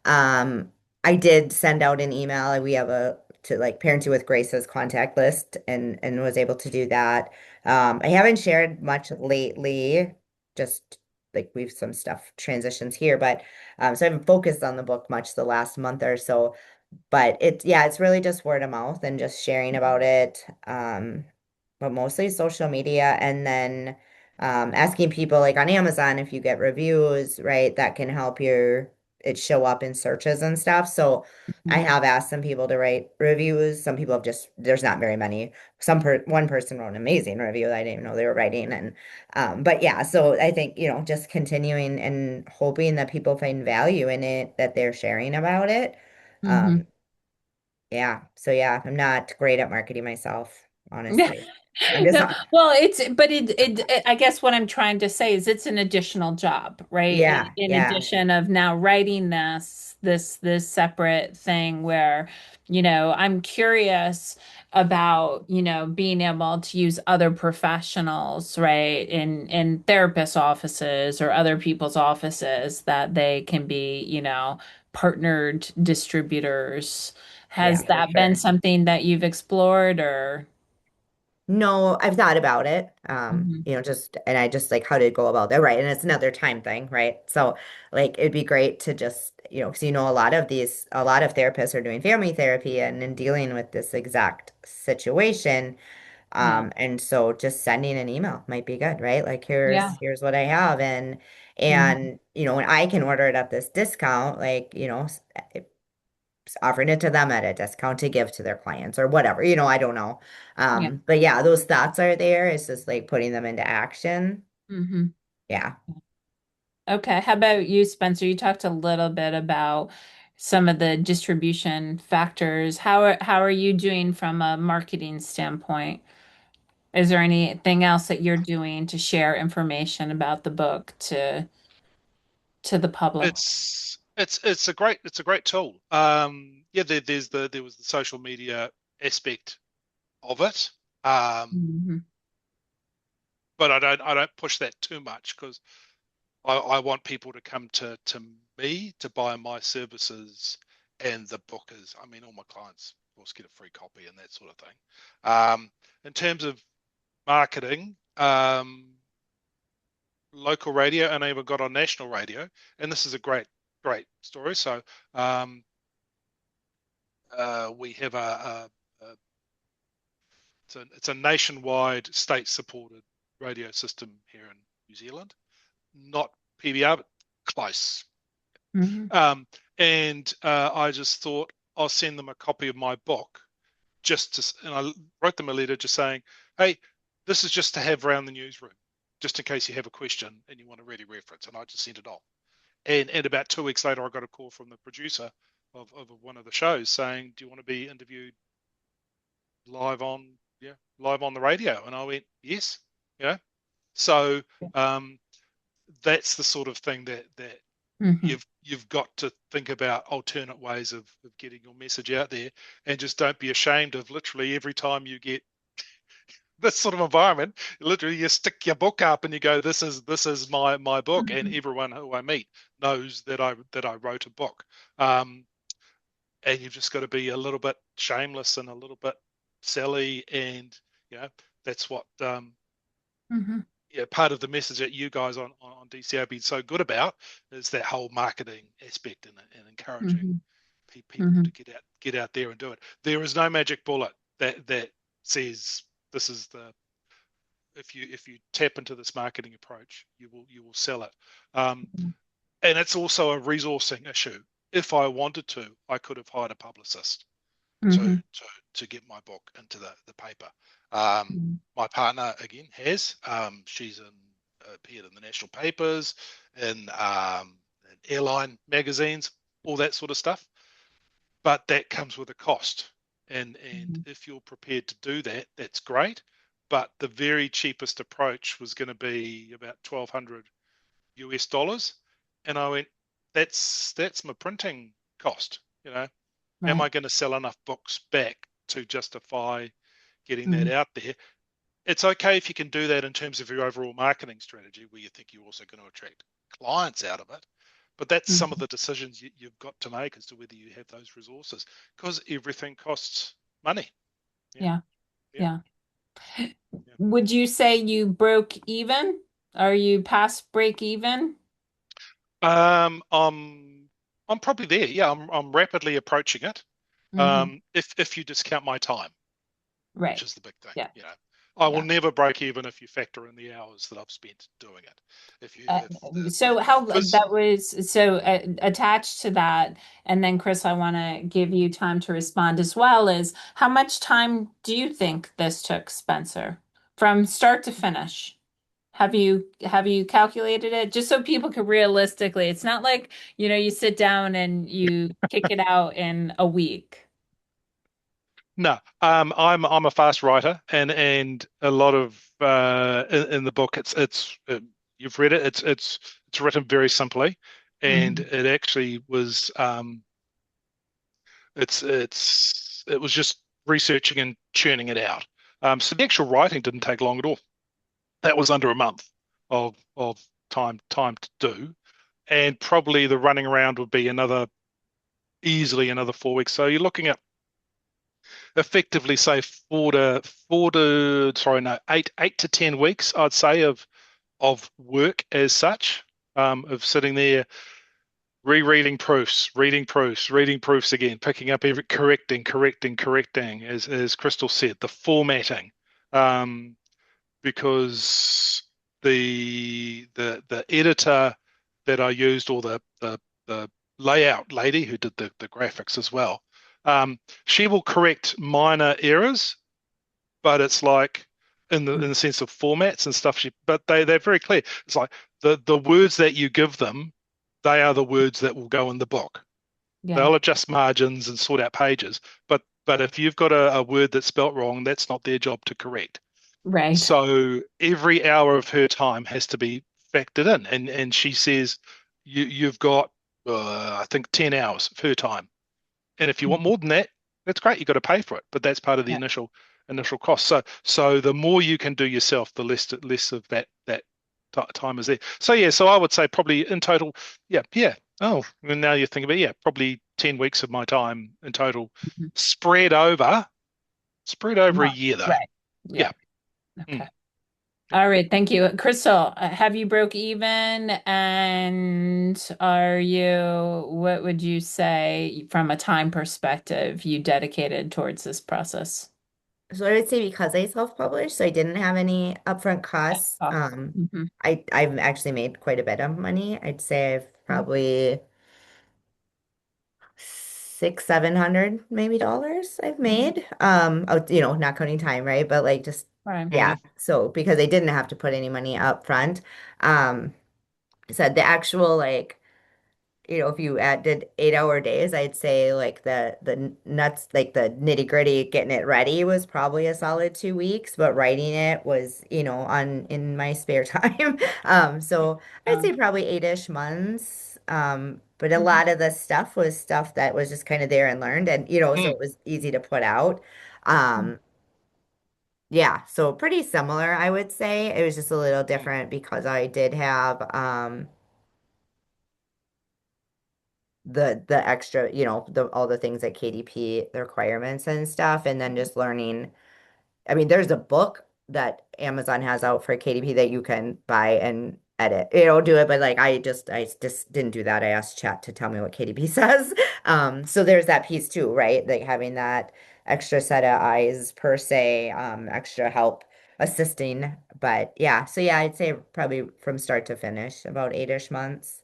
Speaker 2: Um, I did send out an email. We have a to like Parenting with Grace's contact list and was able to do that. I haven't shared much lately, just like we've some stuff transitions here, but so I haven't focused on the book much the last month or so. But it's really just word of mouth and just sharing about it. But mostly social media and then asking people like on Amazon if you get reviews, right? That can help it show up in searches and stuff. So I
Speaker 1: Mhm.
Speaker 2: have asked some people to write reviews. Some people have just there's not very many. One person wrote an amazing review that I didn't even know they were writing. And but yeah, so I think, just continuing and hoping that people find value in it, that they're sharing about it.
Speaker 1: Mhm.
Speaker 2: Um, yeah. So yeah, I'm not great at marketing myself, honestly. I'm just
Speaker 1: No,
Speaker 2: not.
Speaker 1: well, I guess what I'm trying to say is it's an additional job, right?
Speaker 2: Yeah,
Speaker 1: In
Speaker 2: yeah,
Speaker 1: addition of now writing this separate thing where, I'm curious about, being able to use other professionals, right, in therapist offices or other people's offices that they can be, partnered distributors.
Speaker 2: yeah,
Speaker 1: Has
Speaker 2: for
Speaker 1: that been
Speaker 2: sure.
Speaker 1: something that you've explored or?
Speaker 2: No, I've thought about it.
Speaker 1: Mhm.
Speaker 2: And I just like how to go about that, right? And it's another time thing, right? So like it'd be great to just, because a lot of therapists are doing family therapy and dealing with this exact situation.
Speaker 1: Yeah.
Speaker 2: And so just sending an email might be good, right? Like
Speaker 1: Yeah.
Speaker 2: here's what I have
Speaker 1: Mhm.
Speaker 2: and when I can order it at this discount, like, offering it to them at a discount to give to their clients or whatever, I don't know.
Speaker 1: Yeah.
Speaker 2: But yeah, those thoughts are there. It's just like putting them into action.
Speaker 1: Hmm.
Speaker 2: Yeah.
Speaker 1: Okay. How about you, Spencer? You talked a little bit about some of the distribution factors. How are you doing from a marketing standpoint? Is there anything else that you're doing to share information about the book to the public?
Speaker 3: it's a great tool. Yeah, there was the social media aspect of it.
Speaker 1: Hmm.
Speaker 3: But I don't push that too much because I want people to come to me to buy my services, and the book is, I mean, all my clients of course get a free copy and that sort of thing. In terms of marketing, local radio, and I even got on national radio, and this is a great story. So um, we have it's a nationwide state supported radio system here in New Zealand, not PBR, but close.
Speaker 1: Hmm.
Speaker 3: Um, and I just thought I'll send them a copy of my book, and I wrote them a letter just saying, hey, this is just to have around the newsroom, just in case you have a question and you want to ready reference. And I just sent it off. And about 2 weeks later, I got a call from the producer of one of the shows saying, do you want to be interviewed live on, yeah, live on the radio? And I went, yes, yeah. So um, that's the sort of thing that
Speaker 1: Hmm.
Speaker 3: you've got to think about alternate ways of getting your message out there, and just don't be ashamed of literally every time you get this sort of environment, literally you stick your book up and you go, this is my book, and
Speaker 1: Hmm.
Speaker 3: everyone who I meet knows that I wrote a book. um, and you've just got to be a little bit shameless and a little bit silly, and you know that's what
Speaker 1: Hmm.
Speaker 3: yeah, part of the message that you guys on DCA have been so good about is that whole marketing aspect, and encouraging
Speaker 1: Hmm.
Speaker 3: people
Speaker 1: Hmm.
Speaker 3: to get out there and do it. There is no magic bullet that says this is the if you tap into this marketing approach, you will sell it. Um, and it's also a resourcing issue. If I wanted to, I could have hired a publicist to
Speaker 1: Hmm.
Speaker 3: to to get my book into the paper. Um, my partner again has. She's appeared in the national papers, in airline magazines, all that sort of stuff. But that comes with a cost, and if you're prepared to do that, that's great. But the very cheapest approach was going to be about 1,200 US dollars, and I went, that's my printing cost. Am
Speaker 1: Right.
Speaker 3: I going to sell enough books back to justify getting that
Speaker 1: Hmm.
Speaker 3: out there? It's okay if you can do that in terms of your overall marketing strategy, where you think you're also going to attract clients out of it. But that's some of
Speaker 1: Hmm.
Speaker 3: the decisions you've got to make as to whether you have those resources, because everything costs money. Yeah,
Speaker 1: Yeah.
Speaker 3: yeah,
Speaker 1: Yeah.
Speaker 3: yeah.
Speaker 1: Would you say you broke even? Are you past break even?
Speaker 3: I'm probably there. Yeah, I'm rapidly approaching it.
Speaker 1: Hmm.
Speaker 3: If you discount my time, which
Speaker 1: Right.
Speaker 3: is the big thing.
Speaker 1: Yeah.
Speaker 3: I will
Speaker 1: Yeah.
Speaker 3: never break even if you factor in the hours that I've spent doing it.
Speaker 1: Uh,
Speaker 3: If the
Speaker 1: so how
Speaker 3: phys
Speaker 1: that was so attached to that, and then Chris, I want to give you time to respond as well, is how much time do you think this took, Spencer, from start to finish? Have you calculated it just so people could realistically, it's not like, you sit down and you kick it out in a week.
Speaker 3: No, I'm a fast writer, and a lot of in the book, you've read it. It's written very simply, and
Speaker 1: Hmm.
Speaker 3: it actually was it was just researching and churning it out. So the actual writing didn't take long at all. That was under a month of time to do, and probably the running around would be easily another 4 weeks. So you're looking at effectively say 8 to 10 weeks, I'd say, of work as such, of sitting there rereading proofs, reading proofs, reading proofs again, picking up correcting, as Chrystal said, the formatting, um, because the editor that I used, or the layout lady who did the graphics as well, she will correct minor errors, but it's like in the sense of formats and stuff. But they're very clear. It's like the words that you give them, they are the words that will go in the book.
Speaker 1: Yeah.
Speaker 3: They'll adjust margins and sort out pages, but if you've got a word that's spelt wrong, that's not their job to correct.
Speaker 1: Right.
Speaker 3: So every hour of her time has to be factored in, and she says you've got I think 10 hours of her time. And if you want
Speaker 1: Mhm.
Speaker 3: more than that, that's great. You've got to pay for it, but that's part of the
Speaker 1: Yeah.
Speaker 3: initial cost. So the more you can do yourself, the less of that time is there. So yeah, so I would say probably in total, yeah. Oh, and now you're thinking about probably 10 weeks of my time in total,
Speaker 1: Mhm.
Speaker 3: spread over spread over a
Speaker 1: Month.
Speaker 3: year though.
Speaker 1: Right. Yeah.
Speaker 3: Yeah.
Speaker 1: Okay.
Speaker 3: Mm, yeah.
Speaker 1: All right. Thank you. Chrystal, have you broke even? And what would you say from a time perspective you dedicated towards this process?
Speaker 2: So I would say because I self-published, so I didn't have any upfront costs.
Speaker 1: Cost. Hmm.
Speaker 2: I've actually made quite a bit of money. I'd say I've probably six, 700 maybe dollars I've
Speaker 1: Hmm.
Speaker 2: made. Not counting time, right? But like just
Speaker 1: Right.
Speaker 2: yeah.
Speaker 3: Hmm.
Speaker 2: So because I didn't have to put any money up front. Um, so the actual like if you did 8-hour days, I'd say like the nuts, like the nitty gritty, getting it ready was probably a solid 2 weeks, but writing it was, on in my spare time. So I'd
Speaker 1: Um,
Speaker 2: say probably 8-ish months. But a
Speaker 1: mhm.
Speaker 2: lot of the stuff was stuff that was just kind of there and learned, and so
Speaker 3: Mm,
Speaker 2: it was easy to put out. Um, yeah, so pretty similar, I would say. It was just a little
Speaker 3: mm,
Speaker 2: different because I did have the extra, the all the things like KDP, the requirements and stuff, and then just learning. I mean, there's a book that Amazon has out for KDP that you can buy and edit, do it, but like I just didn't do that. I asked chat to tell me what KDP says. So there's that piece too, right? Like having that extra set of eyes per se, extra help assisting. But yeah, so yeah, I'd say probably from start to finish, about 8-ish months.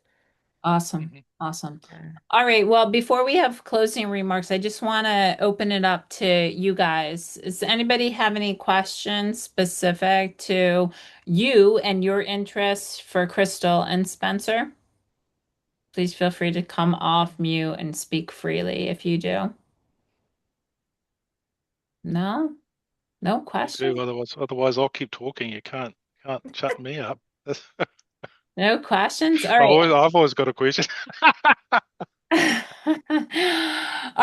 Speaker 1: Awesome.
Speaker 3: mhm.
Speaker 1: Awesome.
Speaker 2: Yeah.
Speaker 1: All right. Well, before we have closing remarks, I just want to open it up to you guys. Does anybody have any questions specific to you and your interests for Chrystal and Spencer? Please feel free to come off mute and speak freely if you do. No? No
Speaker 3: You do,
Speaker 1: questions?
Speaker 3: otherwise I'll keep talking. You can't shut me up.
Speaker 1: No questions? All right.
Speaker 3: I've always got a question.
Speaker 1: All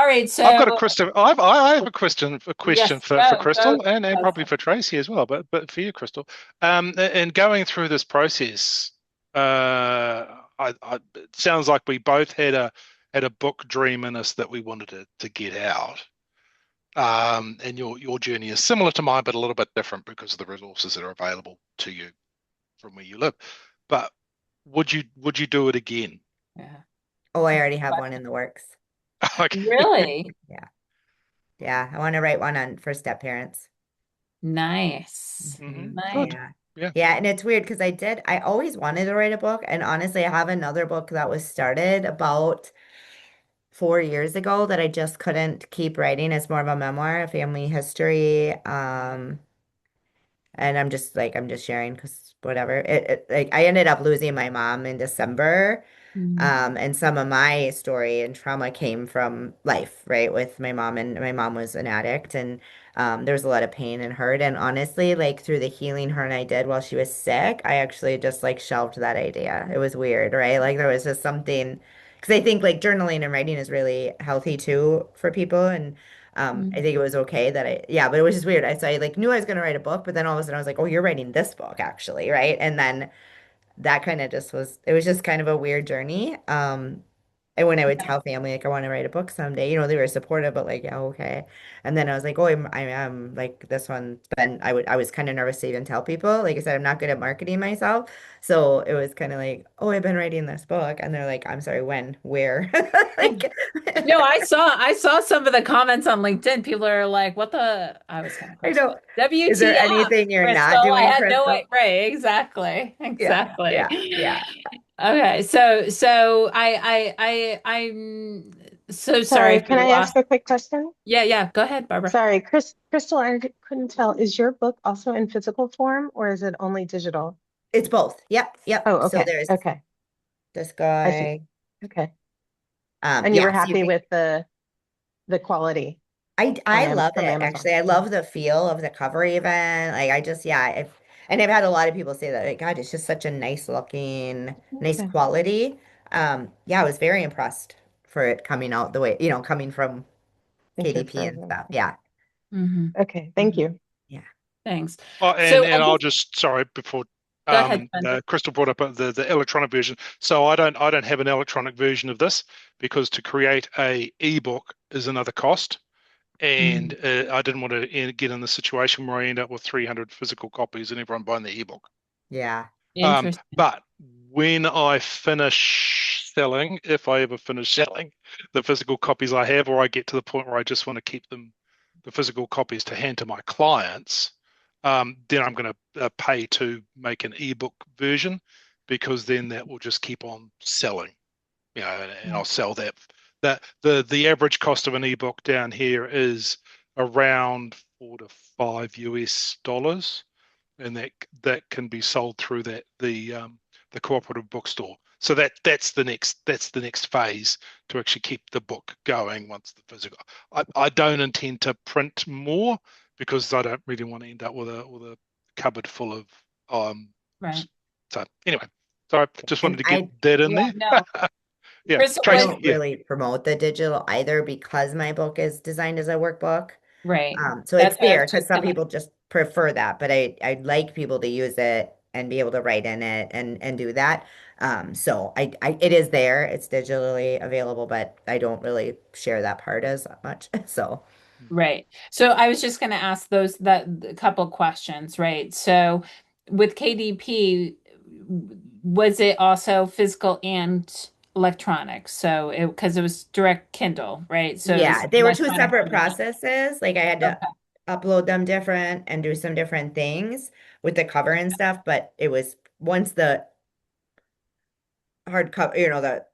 Speaker 1: right.
Speaker 3: I've
Speaker 1: So,
Speaker 3: got a question. I have a question
Speaker 1: yes,
Speaker 3: for
Speaker 1: go.
Speaker 3: Chrystal and probably for Tracy as well, but for you, Chrystal. And going through this process, it sounds like we both had a book dream in us that we wanted to get out. And your journey is similar to mine, but a little bit different because of the resources that are available to you from where you live. But would you do it again?
Speaker 1: Yeah.
Speaker 2: Oh, I already have one in the works.
Speaker 3: Okay.
Speaker 1: Really?
Speaker 2: Yeah. Yeah. I want to write one on first step parents.
Speaker 1: Nice. Nice.
Speaker 3: Good.
Speaker 2: Yeah.
Speaker 3: Yeah.
Speaker 2: Yeah. And it's weird because I always wanted to write a book. And honestly, I have another book that was started about 4 years ago that I just couldn't keep writing. It's more of a memoir, a family history. And I'm just sharing because whatever. Like I ended up losing my mom in December.
Speaker 1: Mm.
Speaker 2: And some of my story and trauma came from life, right? With my mom, and my mom was an addict, and there was a lot of pain and hurt. And honestly, like through the healing her and I did while she was sick, I actually just like shelved that idea. It was weird, right? Like there was just something, because I think like journaling and writing is really healthy too for people. And I
Speaker 1: Mm.
Speaker 2: think it was okay that yeah, but it was just weird. So I like knew I was going to write a book, but then all of a sudden I was like, oh, you're writing this book actually, right? And then that kind of just it was just kind of a weird journey. And when I would tell family like I want to write a book someday, they were supportive, but like, yeah, okay. And then I was like, oh, I am like this one. Then I was kind of nervous to even tell people. Like I said, I'm not good at marketing myself. So it was kind of like, oh, I've been writing this book. And they're like, I'm sorry, when, where? Like,
Speaker 1: No, I saw some of the comments on LinkedIn. People are like, "What the?" I was kind of
Speaker 2: I
Speaker 1: close.
Speaker 2: know. Is there
Speaker 1: WTF,
Speaker 2: anything you're not
Speaker 1: Chrystal? I
Speaker 2: doing,
Speaker 1: had no way.
Speaker 2: Chrystal?
Speaker 1: Right, exactly,
Speaker 2: Yeah,
Speaker 1: exactly.
Speaker 2: yeah, yeah.
Speaker 1: Okay, so I'm so sorry
Speaker 4: Sorry,
Speaker 1: for
Speaker 4: can
Speaker 1: the
Speaker 4: I
Speaker 1: loss.
Speaker 4: ask a quick question?
Speaker 1: Yeah, yeah. Go ahead, Barbara.
Speaker 4: Sorry, Crystal, couldn't tell. Is your book also in physical form or is it only digital?
Speaker 2: It's both. Yep, yep.
Speaker 4: Oh,
Speaker 2: So
Speaker 4: okay.
Speaker 2: there's
Speaker 4: Okay.
Speaker 2: this
Speaker 4: I see.
Speaker 2: guy.
Speaker 4: Okay. And you were
Speaker 2: Yeah, so you
Speaker 4: happy
Speaker 2: can
Speaker 4: with the quality
Speaker 2: I love
Speaker 4: from
Speaker 2: it
Speaker 4: Amazon.
Speaker 2: actually. I
Speaker 4: Yeah.
Speaker 2: love the feel of the cover even. Like I just yeah, and I've had a lot of people say that like God, it's just such a nice looking, nice
Speaker 4: Okay.
Speaker 2: quality. Yeah, I was very impressed for it coming out the way, coming from
Speaker 4: Thank you
Speaker 2: KDP
Speaker 4: for
Speaker 2: and
Speaker 4: the,
Speaker 2: stuff. Yeah.
Speaker 1: Hmm.
Speaker 4: okay, thank
Speaker 1: Hmm.
Speaker 4: you.
Speaker 2: Yeah.
Speaker 1: Thanks.
Speaker 3: Oh,
Speaker 1: So
Speaker 3: and
Speaker 1: I
Speaker 3: I'll
Speaker 1: guess
Speaker 3: just sorry before
Speaker 1: go ahead, Spencer.
Speaker 3: Chrystal brought up the electronic version. So I don't have an electronic version of this because to create a ebook is another cost, and
Speaker 1: Mhm.
Speaker 3: I didn't want to get in the situation where I end up with 300 physical copies and everyone buying the ebook.
Speaker 2: Yeah.
Speaker 1: Interesting.
Speaker 3: But when I finish selling, if I ever finish selling the physical copies I have, or I get to the point where I just want to keep them, the physical copies to hand to my clients, then I'm going to pay to make an ebook version because then that will just keep on selling, and
Speaker 1: Yeah.
Speaker 3: I'll sell that. That the average cost of an ebook down here is around $4 to $5, and that can be sold through the cooperative bookstore. So that's the next phase to actually keep the book going once the physical. I don't intend to print more because I don't really want to end up with a cupboard full of
Speaker 1: Right.
Speaker 3: books. So anyway, so I just wanted
Speaker 2: And
Speaker 3: to get that in
Speaker 1: Yeah,
Speaker 3: there.
Speaker 1: no.
Speaker 3: Yeah,
Speaker 1: Crystal
Speaker 2: I
Speaker 1: was
Speaker 3: Tracy.
Speaker 2: don't
Speaker 3: Yeah.
Speaker 2: really promote the digital either because my book is designed as a workbook.
Speaker 1: right.
Speaker 2: So it's
Speaker 1: That's what I was
Speaker 2: fair because
Speaker 1: just
Speaker 2: some
Speaker 1: gonna.
Speaker 2: people just prefer that, but I'd like people to use it and be able to write in it and do that. So it is there, it's digitally available, but I don't really share that part as much. So
Speaker 1: Right. So I was just going to ask those that a couple questions, right? So with KDP, was it also physical and electronic? So it because it was direct Kindle, right? So it was
Speaker 2: yeah, they were two
Speaker 1: electronic
Speaker 2: separate
Speaker 1: version.
Speaker 2: processes. Like I had to
Speaker 1: Okay.
Speaker 2: upload them different and do some different things with the cover and stuff, but it was once the hardcover, the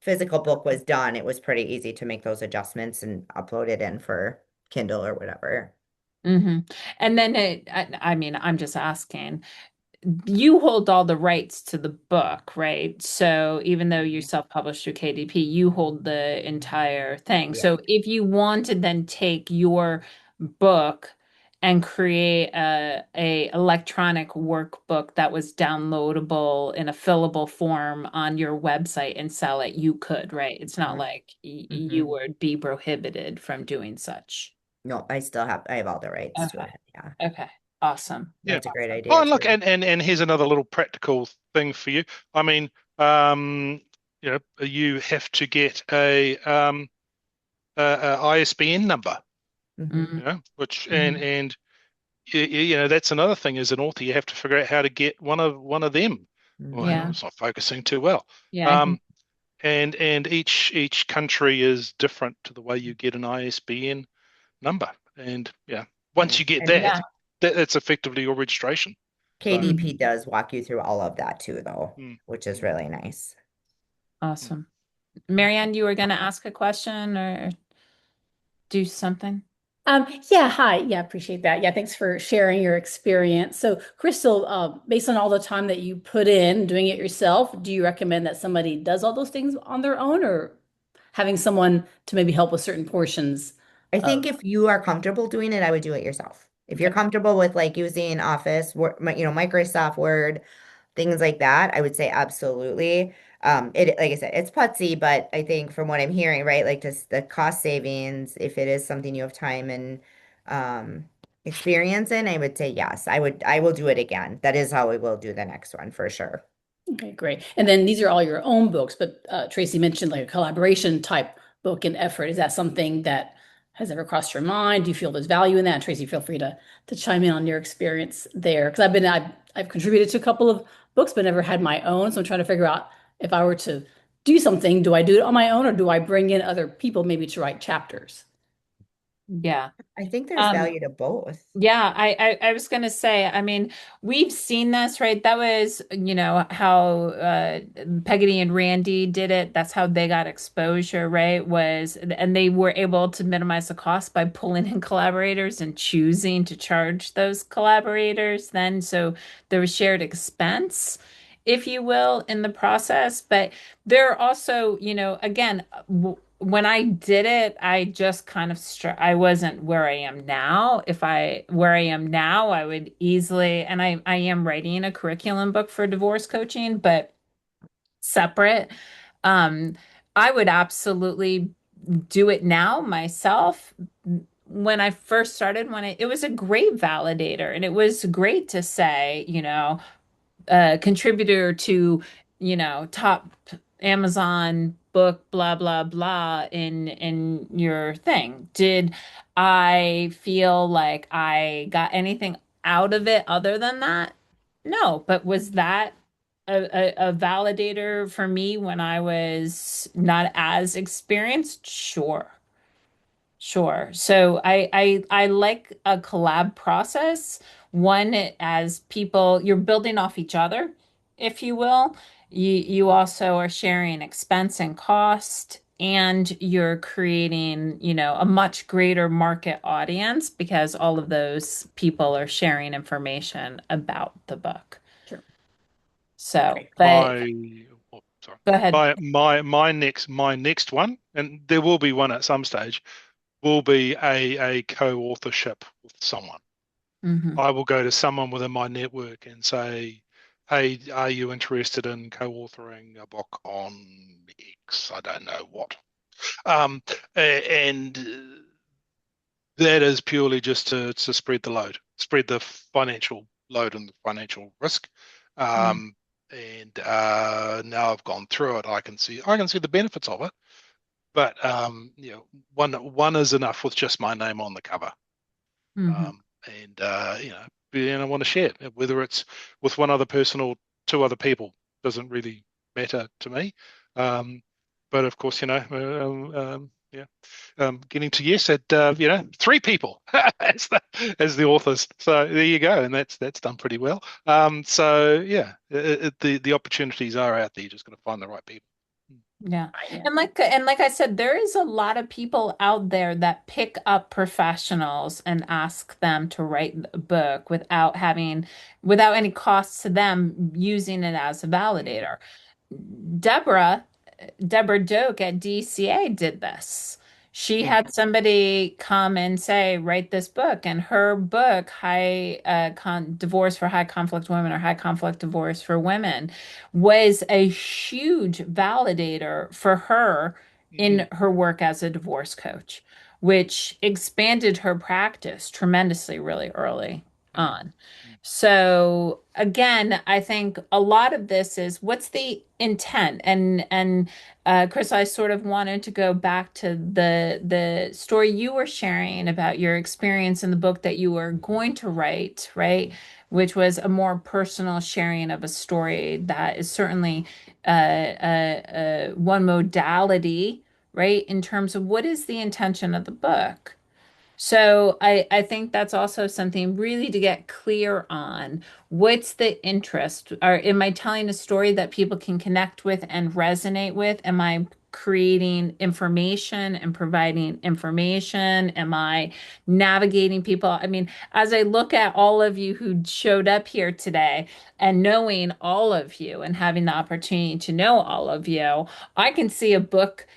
Speaker 2: physical book was done, it was pretty easy to make those adjustments and upload it in for Kindle or whatever.
Speaker 1: Hmm. And then I mean, I'm just asking. You hold all the rights to the book, right? So even though you
Speaker 2: Mhm.
Speaker 1: self-published through KDP, you hold the entire thing.
Speaker 2: Yeah.
Speaker 1: So if you want to then take your book and create a electronic workbook that was downloadable in a fillable form on your website and sell it, you could, right? It's not like you
Speaker 2: Hmm.
Speaker 1: would be prohibited from doing such.
Speaker 2: No, I have all the rights to
Speaker 1: Okay.
Speaker 2: it. Yeah.
Speaker 1: Okay. Awesome.
Speaker 3: Yeah.
Speaker 2: That's a great
Speaker 3: Oh,
Speaker 2: idea
Speaker 3: and look,
Speaker 2: too.
Speaker 3: and here's another little practical thing for you. I mean, um, you have to get a ISBN number,
Speaker 2: Hmm.
Speaker 1: Mm-hmm.
Speaker 3: which
Speaker 1: Mm-hmm.
Speaker 3: and that's another thing as an author, you have to figure out how to get one of them. Well, hang on,
Speaker 1: Yeah.
Speaker 2: Hmm.
Speaker 3: it's not focusing too well.
Speaker 1: Yeah, I can.
Speaker 3: Um, and each country is different to the way you get an ISBN number. And yeah, once
Speaker 2: Yeah.
Speaker 3: you get
Speaker 2: And
Speaker 3: that,
Speaker 1: Yeah.
Speaker 3: that's effectively your registration. So,
Speaker 2: KDP
Speaker 1: Mhm.
Speaker 2: does walk you through all of that too, though,
Speaker 3: mm,
Speaker 2: which is
Speaker 3: mm,
Speaker 2: really nice.
Speaker 3: mm.
Speaker 1: Awesome. Marianne, you were going to ask a question or do something?
Speaker 5: Yeah, hi. Yeah, appreciate that. Yeah, thanks for sharing your experience. So, Crystal, based on all the time that you put in doing it yourself, do you recommend that somebody does all those things on their own or having someone to maybe help with certain portions
Speaker 2: I think
Speaker 5: of?
Speaker 2: if you are comfortable doing it, I would do it yourself. If you're
Speaker 5: Okay.
Speaker 2: comfortable with like using Office, Microsoft Word, things like that, I would say absolutely. Like I said, it's putsy, but I think from what I'm hearing, right, like just the cost savings, if it is something you have time and um experience in, I would say yes. I will do it again. That is how we will do the next one for sure.
Speaker 5: Okay, great. And then these are all your own books, but Tracy mentioned like a collaboration type book and effort. Is that something that has ever crossed your mind? Do you feel there's value in that? Tracy, feel free to chime in on your experience there. Because I've contributed to a couple of books, but never had my own. So I'm trying to figure out if I were to do something, do I do it on my own or do I bring in other people maybe to write chapters?
Speaker 1: Yeah.
Speaker 2: I think there's
Speaker 1: Um,
Speaker 2: value to both.
Speaker 1: yeah, I was gonna say, I mean, we've seen this, right? That was, how Peggotty and Randy did it. That's how they got exposure, right? And they were able to minimize the cost by pulling in collaborators and choosing to charge those collaborators then. So there was shared expense, if you will, in the process. But there are also, again, when I did it, I just kind of I wasn't where I am now. If I where I am now, I would easily, and I am writing a curriculum book for divorce coaching, but separate. Um, I would absolutely do it now myself. When I first started, it was a great validator, and it was great to say, contributor to, top Amazon book, blah, blah, blah, in your thing. Did I feel like I got anything out of it other than that? No, but was that a validator for me when I was not as experienced? Sure. Sure. So I like a collab process. One, as people, you're building off each other, if you will. You also are sharing expense and cost, and you're creating, a much greater market audience because all of those people are sharing information about the book.
Speaker 5: Sure.
Speaker 1: So,
Speaker 5: Great.
Speaker 1: but
Speaker 3: Sorry.
Speaker 1: go ahead.
Speaker 3: My next one, and there will be one at some stage, will be a co-authorship with someone.
Speaker 1: Hmm.
Speaker 3: I will go to someone within my network and say, "Hey, are you interested in co-authoring a book on X? I don't know what." And that is purely just to spread the load, spread the financial load and the financial risk.
Speaker 1: Yeah.
Speaker 3: And now I've gone through it, I can see the benefits of it. But one is enough with just my name on the cover.
Speaker 1: Hmm.
Speaker 3: And I want to share it, whether it's with one other person or two other people, doesn't really matter to me. Um, but of course, yeah, getting to yes at three people as the authors. So there you go, and that's done pretty well. So yeah, the opportunities are out there. You just got to find the right people.
Speaker 1: Yeah.
Speaker 5: Yeah.
Speaker 1: And like I said, there is a lot of people out there that pick up professionals and ask them to write a book without any cost to them using it as a validator. Deborah Deborah Doak at DCA did this. She
Speaker 3: Mm,
Speaker 1: had somebody come and say, write this book, and her book, High Divorce for High Conflict Women or High Conflict Divorce for Women, was a huge validator for her
Speaker 3: mm,
Speaker 1: in her work as a divorce coach, which expanded her practice tremendously really early
Speaker 3: mm,
Speaker 1: on.
Speaker 3: mm,
Speaker 1: So again, I think a lot of this is what's the intent? And Chris, I sort of wanted to go back to the story you were sharing about your experience in the book that you were going to write, right? Which was a more personal sharing of a story that is certainly one modality, right? In terms of what is the intention of the book. So I think that's also something really to get clear on. What's the interest? Or am I telling a story that people can connect with and resonate with? Am I creating information and providing information? Am I navigating people? I mean, as I look at all of you who showed up here today and knowing all of you and having the opportunity to know all of you, I can see a book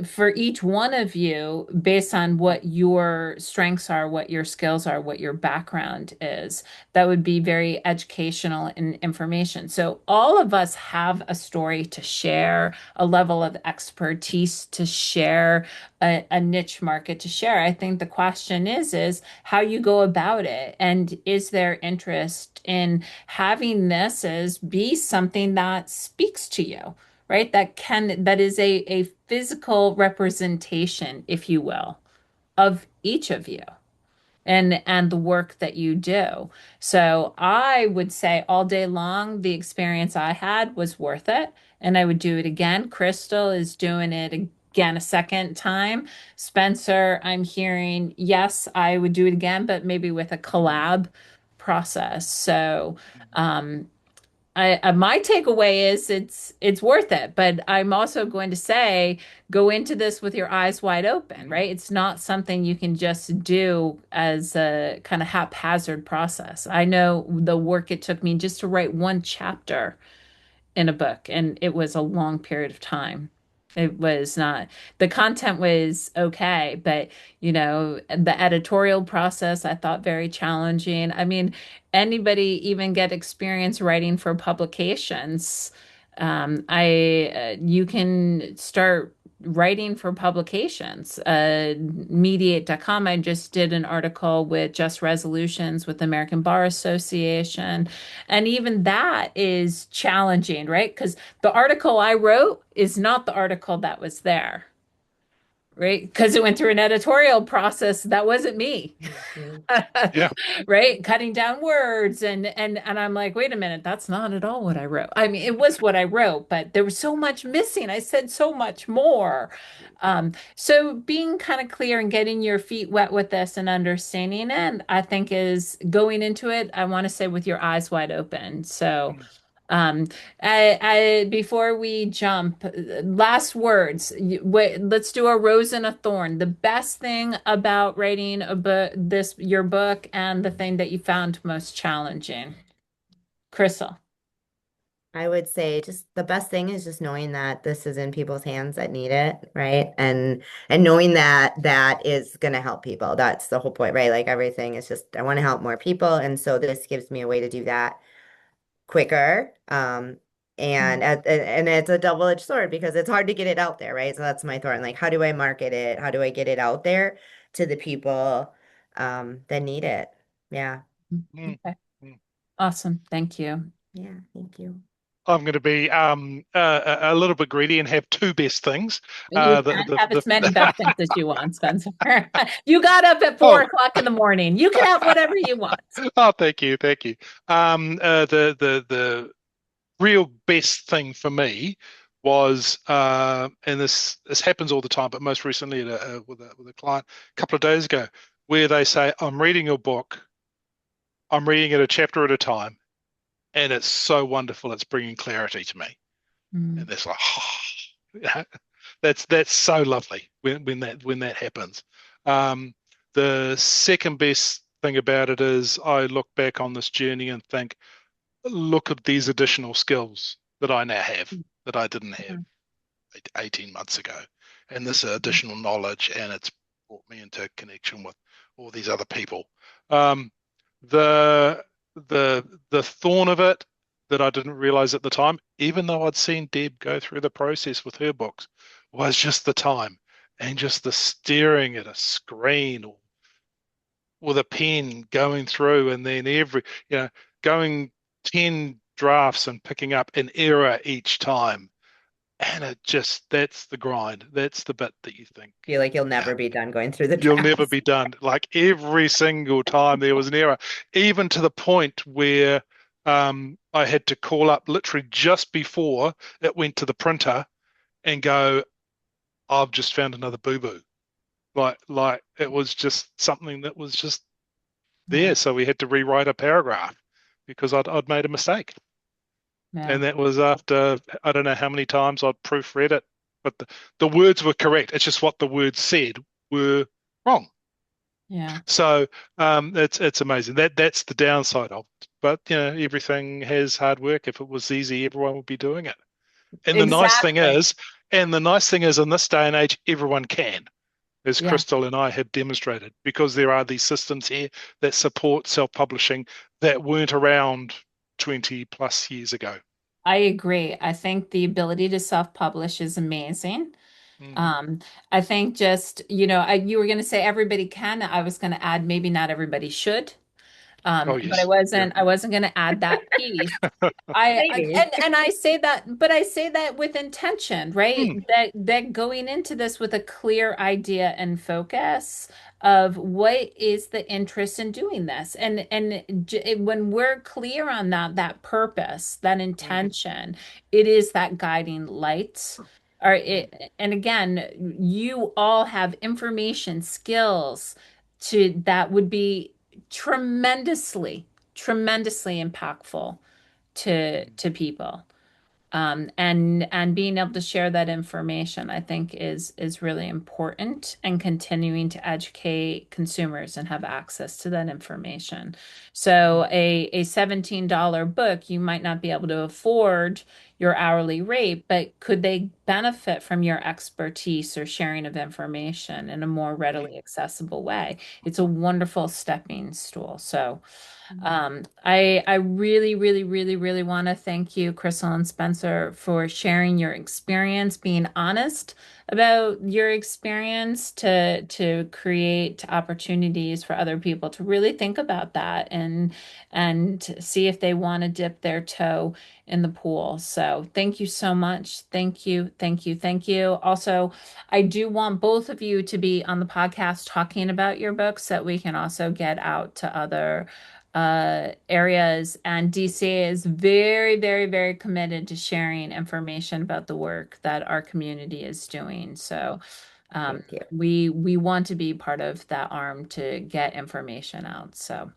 Speaker 1: for each one of you based on what your strengths are, what your skills are, what your background is. That would be very educational and information. So all of us have a story to share, a level of expertise to share, a niche market to share. I think the question is how you go about it, and is there interest in having this as be something that speaks to you? Right? That is a physical representation, if you will, of each of you and the work that you do. So I would say all day long, the experience I had was worth it, and I would do it again. Chrystal is doing it again a second time. Spencer, I'm hearing, yes, I would do it again, but maybe with a collab process. So, um, my takeaway is it's worth it, but I'm also going to say go into this with your eyes wide open, right? It's not something you can just do as a kind of haphazard process. I know the work it took me just to write one chapter in a book, and it was a long period of time. It was not, the content was okay, but the editorial process I thought very challenging. I mean, anybody even get experience writing for publications? You can start writing for publications. Mediate.com, I just did an article with Just Resolutions with the American Bar Association. And even that is challenging, right? Because the article I wrote is not the article that was there, right? Because it went through an editorial process. That wasn't me.
Speaker 2: Mhm.
Speaker 3: Yeah.
Speaker 1: Right, cutting down words and I'm like, wait a minute, that's not at all what I wrote. I mean, it was what I wrote, but there was so much missing. I said so much more. So being kind of clear and getting your feet wet with this and understanding it, I think is going into it, I want to say with your eyes wide open. So
Speaker 3: Mm.
Speaker 1: before we jump, last words. Wait, let's do a rose and a thorn. The best thing about writing a book, your book, and the thing that you found most challenging. Chrystal.
Speaker 2: I would say just the best thing is just knowing that this is in people's hands that need it, right? And knowing that that is going to help people. That's the whole point, right? Like everything is just I want to help more people, and so this gives me a way to do that quicker. And it's a double-edged sword because it's hard to get it out there, right? So that's my thorn. Like, how do I market it? How do I get it out there to the people that need it? Yeah.
Speaker 3: Mm.
Speaker 1: Okay.
Speaker 3: Mm.
Speaker 1: Awesome. Thank you.
Speaker 2: Yeah, thank you.
Speaker 3: I'm going to be a little bit greedy and have two best things.
Speaker 1: You
Speaker 3: The
Speaker 1: can have
Speaker 3: the
Speaker 1: as many best things as you want, Spencer. You got up at four
Speaker 3: oh
Speaker 1: o'clock in the morning. You can have whatever you want.
Speaker 3: oh, thank you. The real best thing for me was, and this happens all the time, but most recently with a client a couple of days ago, where they say, "I'm reading your book. I'm reading it a chapter at a time, and it's so wonderful. It's bringing clarity to me." And
Speaker 1: Mm.
Speaker 3: that's like, oh, that's so lovely when that happens. Um, the second best thing about it is I look back on this journey and think, look at these additional skills that I now have that I didn't have 18 months ago, and this additional knowledge, and it's brought me into connection with all these other people. Um, the the thorn of it that I didn't realize at the time, even though I'd seen Deb go through the process with her books, was just the time and just the staring at a screen or with a pen going through and then going 10 drafts and picking up an error each time. And that's the grind. That's the bit that you think,
Speaker 2: Feel like you'll
Speaker 3: yeah,
Speaker 2: never be done going through the
Speaker 3: you'll never
Speaker 2: drafts.
Speaker 3: be done. Like every single time there was an error, even to the point where I had to call up literally just before it went to the printer and go, I've just found another boo-boo. Like it was just something that was just
Speaker 1: Yeah.
Speaker 3: there. So we had to rewrite a paragraph because I'd made a mistake.
Speaker 1: Yeah.
Speaker 3: And that was after, I don't know how many times I'd proofread it, but the words were correct. It's just what the words said were wrong.
Speaker 1: Yeah.
Speaker 3: So it's amazing. That's the downside of it. But everything has hard work. If it was easy, everyone would be doing it. And
Speaker 1: Exactly.
Speaker 3: the nice thing is in this day and age, everyone can, as
Speaker 1: Yeah.
Speaker 3: Chrystal and I have demonstrated, because there are these systems here that support self-publishing that weren't around 20 plus years ago.
Speaker 1: I agree. I think the ability to self-publish is amazing.
Speaker 3: Mm.
Speaker 1: Um, I think just, you were going to say everybody can. I was going to add maybe not everybody should.
Speaker 3: Oh,
Speaker 1: But I
Speaker 3: yes. Yeah.
Speaker 1: wasn't, I wasn't going to add that piece.
Speaker 2: Maybe.
Speaker 1: And I say that, but I say that with intention, right?
Speaker 3: Mm.
Speaker 1: That going into this with a clear idea and focus of what is the interest in doing this. When we're clear on that purpose, that
Speaker 3: Mm.
Speaker 1: intention, it is that guiding light.
Speaker 3: Mm.
Speaker 1: And again, you all have information, skills that would be tremendously impactful to people. And being able to share that information, I think, is really important, and continuing to educate consumers and have access to that information. So
Speaker 3: Mm.
Speaker 1: a $17 book, you might not be able to afford, your hourly rate, but could they benefit from your expertise or sharing of information in a more readily accessible way? It's a wonderful stepping stool. So I really, really, really, really want to thank you, Chrystal and Spencer, for sharing your experience, being honest about your experience to create opportunities for other people to really think about that and see if they want to dip their toe in the pool. So thank you so much. Thank you, thank you, thank you. Also, I do want both of you to be on the podcast talking about your books so that we can also get out to other areas. And DCA is very, very, very committed to sharing information about the work that our community is doing. So
Speaker 2: Thank you.
Speaker 1: we want to be part of that arm to get information out. So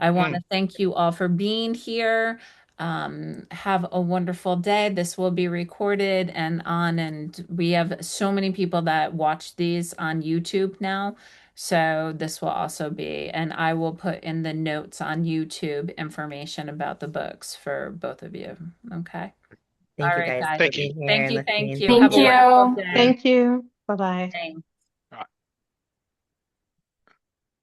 Speaker 1: I want to thank you all for being here. Have a wonderful day. This will be recorded and we have so many people that watch these on YouTube now. So this will also be, and I will put in the notes on YouTube information about the books for both of you. Okay. All
Speaker 2: Thank you
Speaker 1: right,
Speaker 2: guys
Speaker 1: guys.
Speaker 2: for
Speaker 3: Thank you.
Speaker 2: being here
Speaker 1: Thank
Speaker 2: and
Speaker 1: you. Thank
Speaker 2: listening.
Speaker 1: you.
Speaker 2: Thank
Speaker 1: Have
Speaker 5: Thank
Speaker 1: a
Speaker 2: you.
Speaker 1: wonderful
Speaker 5: you.
Speaker 1: day.
Speaker 4: Thank you. Bye-bye.
Speaker 1: Thanks.